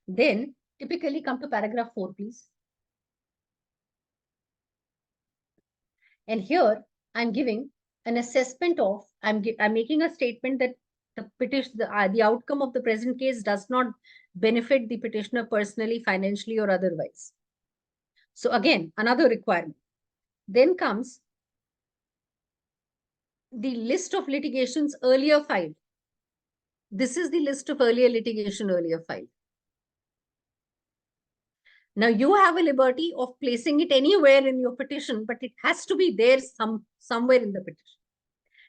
Then typically come to paragraph 4, please. And here I'm giving an assessment of, I'm making a statement that the outcome of the present case does not benefit the petitioner personally, financially, or otherwise. So again, another requirement. Then comes the list of litigations earlier filed. This is the list of earlier litigation earlier filed. Now you have a liberty of placing it anywhere in your petition, but it has to be there somewhere in the petition.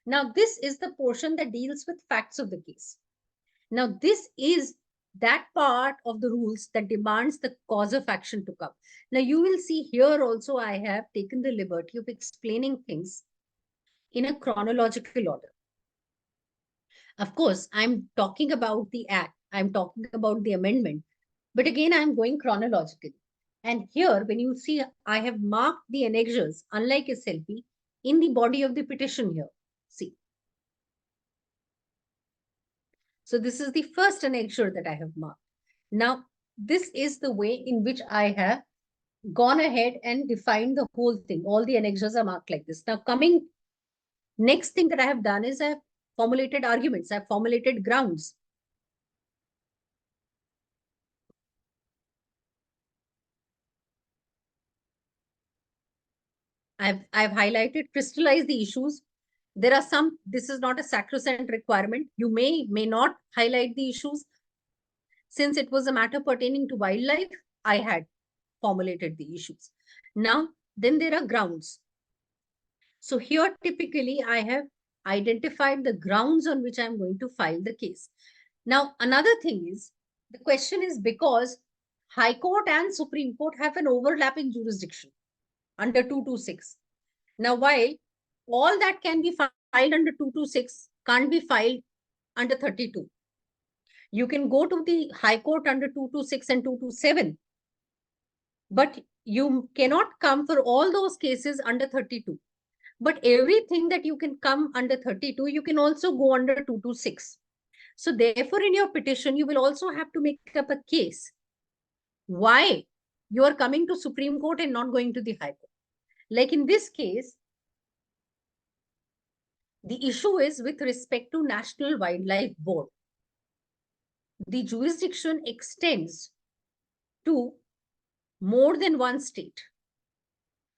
Now this is the portion that deals with facts of the case. Now this is that part of the rules that demands the cause of action to come. Now you will see here also I have taken the liberty of explaining things in a chronological order. Of course, I'm talking about the act, I'm talking about the amendment, but again, I'm going chronologically. And here, when you see, I have marked the annexures, unlike SLP, in the body of the petition here. See. So this is the first annexure that I have marked. Now, this is the way in which I have gone ahead and defined the whole thing. All the annexures are marked like this. Now, coming, next thing that I have done is I've formulated arguments, I've formulated grounds. I've highlighted, crystallized the issues. There are some, this is not a sacrosanct requirement. You may not highlight the issues. Since it was a matter pertaining to wildlife, I had formulated the issues. Now, then there are grounds. So here, typically, I have identified the grounds on which I'm going to file the case. Now, another thing is, the question is because High Court and Supreme Court have an overlapping jurisdiction under 226. Now, while all that can be filed under 226 can't be filed under 32. You can go to the High Court under 226 and 227, but you cannot come for all those cases under 32. But everything that you can come under 32, you can also go under 226. So therefore, in your petition, you will also have to make up a case why you are coming to Supreme Court and not going to the High Court. Like in this case, the issue is with respect to National Wildlife Board. the jurisdiction extends to more than one state.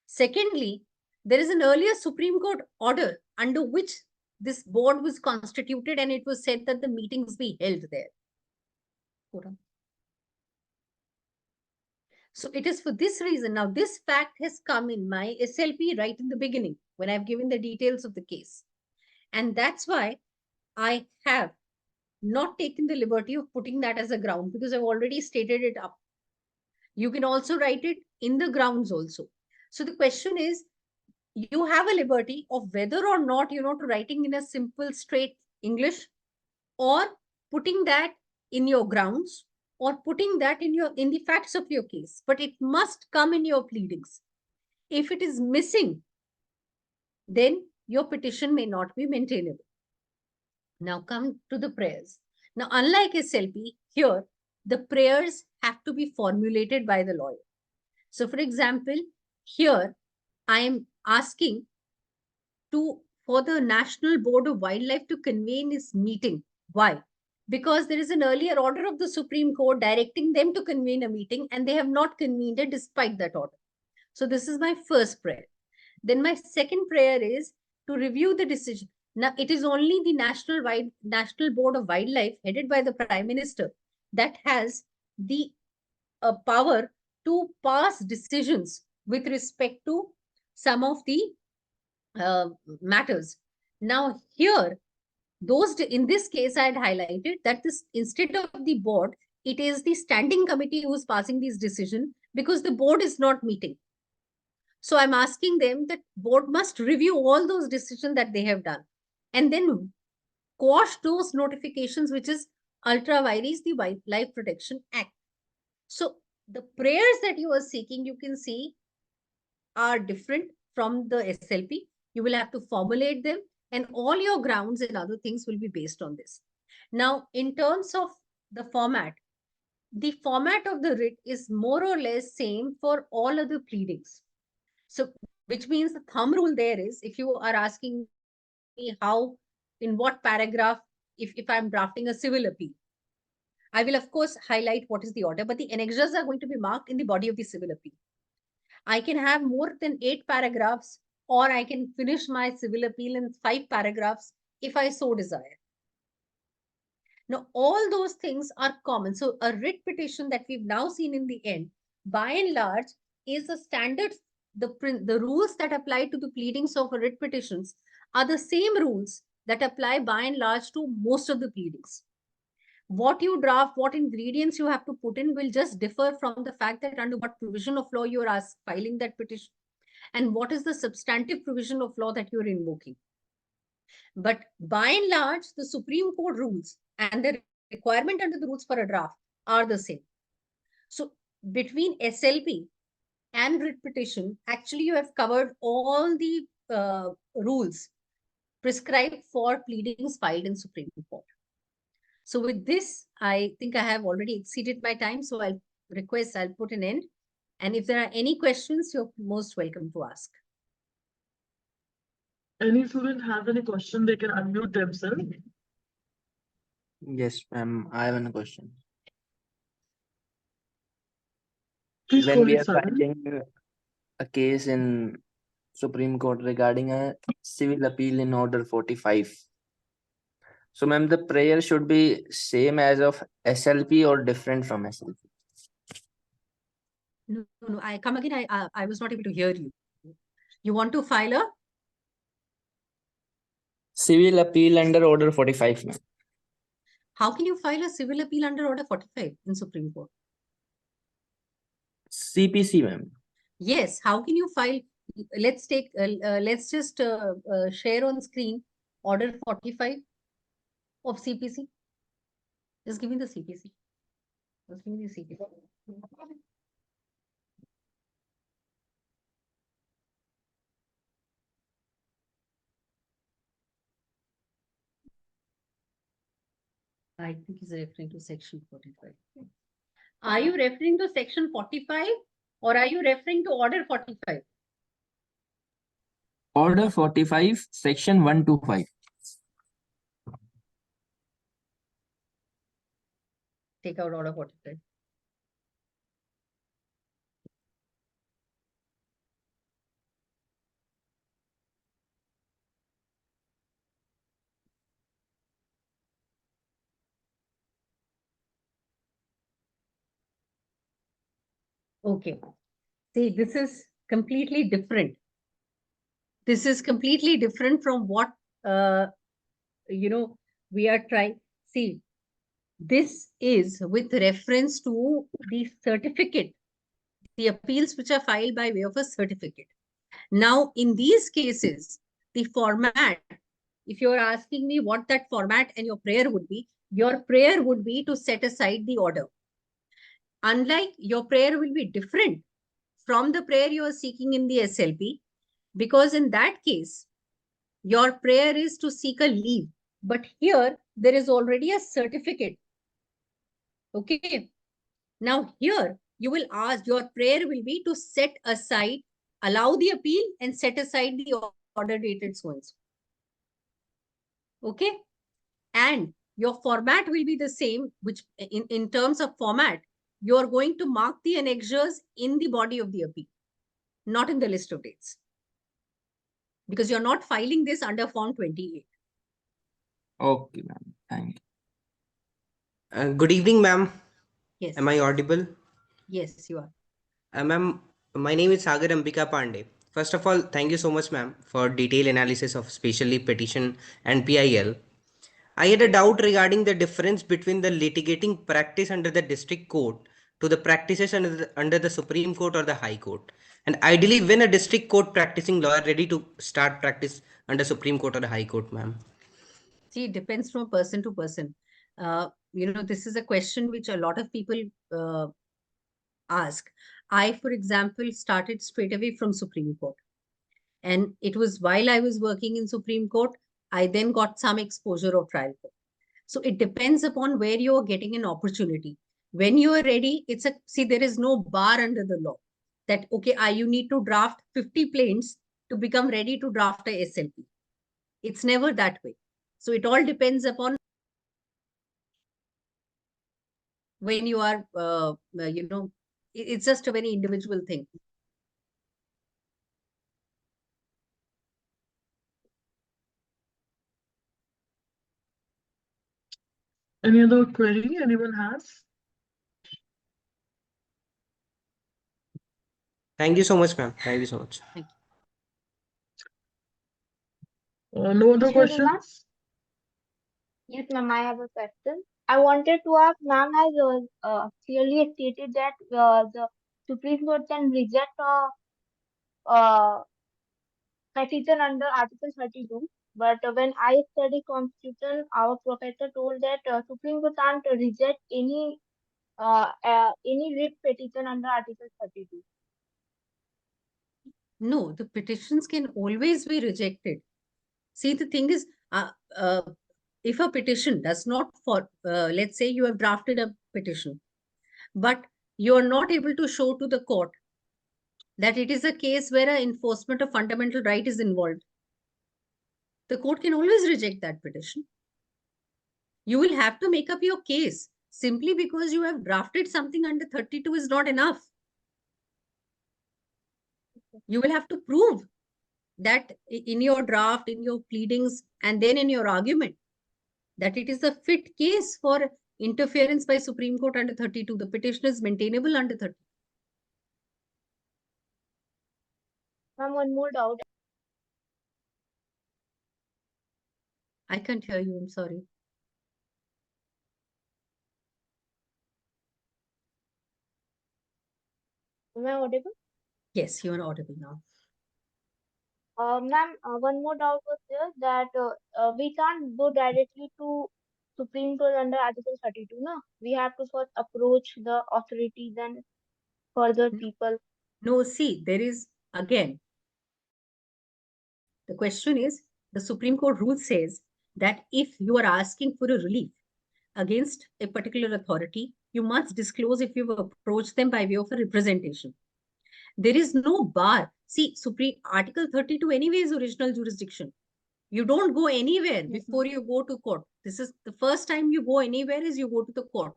Secondly, there is an earlier Supreme Court order under which this board was constituted, and it was said that the meetings be held there. So it is for this reason. Now, this fact has come in my SLP right in the beginning when I've given the details of the case. And that's why I have not taken the liberty of putting that as a ground, because I've already stated it up. You can also write it in the grounds also. So the question is, you have a liberty of whether or not, to writing in a simple, straight English, or putting that in your grounds, or putting that in the facts of your case, but it must come in your pleadings. If it is missing, then your petition may not be maintainable. Now come to the prayers. Now, unlike SLP, here the prayers have to be formulated by the lawyer. So, for example, here I am asking for the National Board of Wildlife to convene its meeting. Why? Because there is an earlier order of the Supreme Court directing them to convene a meeting, and they have not convened it despite that order. So this is my first prayer. Then my second prayer is to review the decision. Now, it is only the National Board of Wildlife, headed by the Prime Minister, that has the power to pass decisions with respect to some of the matters. Now, here, in this case, I had highlighted that instead of the board, it is the standing committee who is passing these decisions, because the board is not meeting. So I'm asking them that board must review all those decisions that they have done, and then quash those notifications, which is ultra vires the Wildlife Protection Act. So the prayers that you are seeking, you can see, are different from the SLP. You will have to formulate them, and all your grounds and other things will be based on this. Now, in terms of the format of the writ is more or less same for all other pleadings. So, which means the thumb rule there is, if you are asking me how, in what paragraph, if I'm drafting a civil appeal, I will of course highlight what is the order, but the annexures are going to be marked in the body of the civil appeal. I can have more than 8 paragraphs, or I can finish my civil appeal in 5 paragraphs if I so desire. Now, all those things are common. So a writ petition that we've now seen in the end, by and large, is a standard. The rules that apply to the pleadings of writ petitions are the same rules that apply by and large to most of the pleadings. What you draft, what ingredients you have to put in will just differ from the fact that under what provision of law you are filing that petition, and what is the substantive provision of law that you are invoking. But by and large, the Supreme Court rules and the requirement under the rules for a draft are the same. So between SLP and writ petition, actually you have covered all the rules prescribed for pleadings filed in Supreme Court. So with this, I think I have already exceeded my time. So I'll put an end. And if there are any questions, you're most welcome to ask. Any student have any question, they can unmute themselves. Yes, ma'am. I have a question. Please When go we ahead, are Saran. filing a case in Supreme Court regarding a civil appeal in Order 45. So, ma'am, the prayer should be same as of SLP or different from SLP? No, I come again. I was not able to hear you. You want to file a Civil appeal under Order 45, ma'am. How can you file a civil appeal under Order 45 in Supreme Court? CPC, ma'am. Yes. How can you file? Let's just share on screen Order 45 of CPC. Just give me the CPC. Just give me the CPC. I think he's referring to section 45. Are you referring to section 45 or are you referring to Order 45? Order 45, section 125. take out order 45. Okay. See, this is completely different. This is completely different from what, we are trying. See, this is with reference to the certificate, the appeals which are filed by way of a certificate. Now, in these cases, the format, if you're asking me what that format and your prayer would be, your prayer would be to set aside the order. Unlike your prayer will be different from the prayer you are seeking in the SLP, because in that case, your prayer is to seek a leave. But here, there is already a certificate. Okay. Now here, you will ask, your prayer will be to set aside, allow the appeal and set aside the order dated so and so. Okay. And your format will be the same, which in terms of format, you are going to mark the annexures in the body of the appeal, not in the list of dates. Because you're not filing this under Form 28. Okay, ma'am. Thank you. Good evening, ma'am. Yes. Am I audible? Yes, you are. Ma'am, my name is Sagar Ambika Pandey. First of all, thank you so much, ma'am, for detailed analysis of specially petition and PIL. I had a doubt regarding the difference between the litigating practice under the district court to the practices under the Supreme Court or the High Court. And ideally, when a district court practicing lawyer ready to start practice under Supreme Court or the High Court, ma'am? See, it depends from person to person. This is a question which a lot of people ask. I, for example, started straight away from Supreme Court. And it was while I was working in Supreme Court, I then got some exposure of trial court. So it depends upon where you are getting an opportunity. When you are ready, there is no bar under the law that, okay, you need to draft 50 plaints to become ready to draft a SLP. It's never that way. So it all depends upon when you are, it's just a very individual thing. Any other query anyone has? Thank you so much, ma'am. Thank you so much. Thank No other Excuse me, ma'am. questions? Yes, ma'am, I have a question. I wanted to ask, ma'am has clearly stated that the Supreme Court can reject a petition under Article 32. But when I study Constitution, our professor told that Supreme Court can't reject any writ petition under Article 32. No, the petitions can always be rejected. See, the thing is, if a petition does not let's say you have drafted a petition, but you are not able to show to the court that it is a case where an enforcement of fundamental right is involved, the court can always reject that petition. You will have to make up your case. Simply because you have drafted something under 32 is not enough. You will have to prove that in your draft, in your pleadings, and then in your argument, that it is a fit case for interference by Supreme Court under 32. The petition is maintainable under 32. Ma'am, one more doubt. I can't hear you. I'm sorry. Am I audible? Yes, you are audible now. Ma'am, one more doubt was there that we can't go directly to Supreme Court under Article 32, no? We have to first approach the authorities and further people. No, see, there is, again, the question is, the Supreme Court rule says that if you are asking for a relief against a particular authority, you must disclose if you've approached them by way of a representation. There is no bar. See, Supreme Article 32 anyway is original jurisdiction. You don't go anywhere Yes, before you go to court. This is the first time you go anywhere is you go to the court.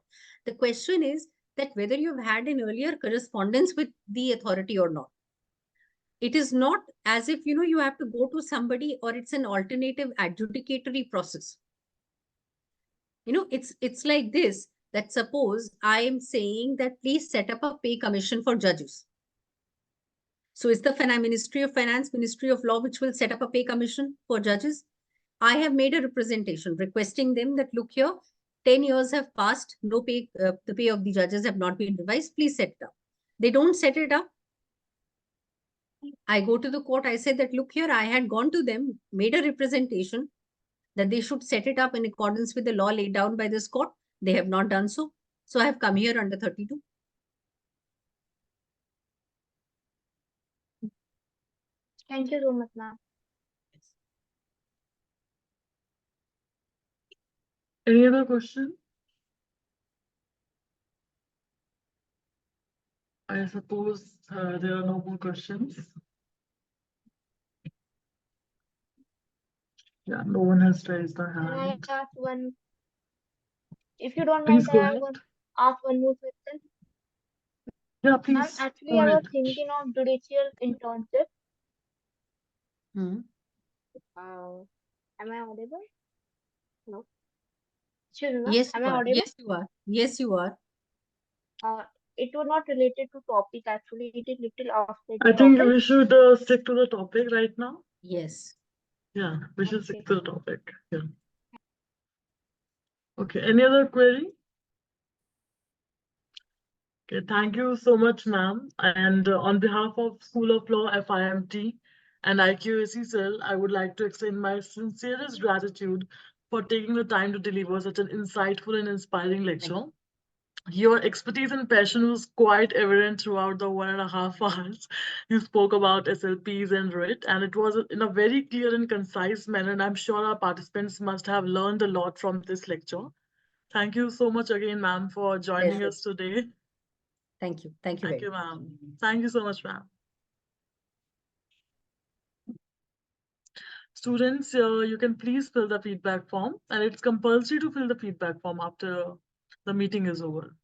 The question is that whether you've had an earlier correspondence with the authority or not. It is not as if, you have to go to somebody or it's an alternative adjudicatory process. It's like this, that suppose I am saying that please set up a pay commission for judges. So it's the Ministry of Finance, Ministry of Law, which will set up a pay commission for judges. I have made a representation requesting them that, look here, 10 years have passed, no pay, the pay of the judges have not been revised, please set it up. They don't set it up. I go to the court, I said that, look here, I had gone to them, made a representation that they should set it up in accordance with the law laid down by this court. They have not done so. So I have come here under 32. thank you so much, ma'am. Any other question? I suppose there are no more questions. Yeah, no one has raised their Can I hand. ask one? If you don't Please mind, go can I ahead. ask one more question? Yeah, Ma'am, please actually, go I was ahead. thinking of judicial internship. Hmm. Am I audible? No. Excuse me, ma'am. Yes, Am you I are. audible? Yes, you are. Yes, you are. It was not related to topic. Actually, it is little off the I think topic. we should stick to the topic right now. Yes. Yeah, we should Okay. stick to the topic. Yeah. Okay, any other query? Okay, thank you so much, ma'am. And on behalf of School of Law, FIMT, and IQAC Cell, I would like to extend my sincerest gratitude for taking the time to deliver such an insightful and inspiring lecture. Your expertise and passion was quite evident throughout the 1.5 hours. You spoke about SLPs and RIT, and it was in a very clear and concise manner. And I'm sure our participants must have learned a lot from this lecture. Thank you so much again, ma'am, for joining us today. Thank you. Thank you Thank very you, much. ma'am. Thank you so much, ma'am. Students, you can please fill the feedback form, and it's compulsory to fill the feedback form after the meeting is over.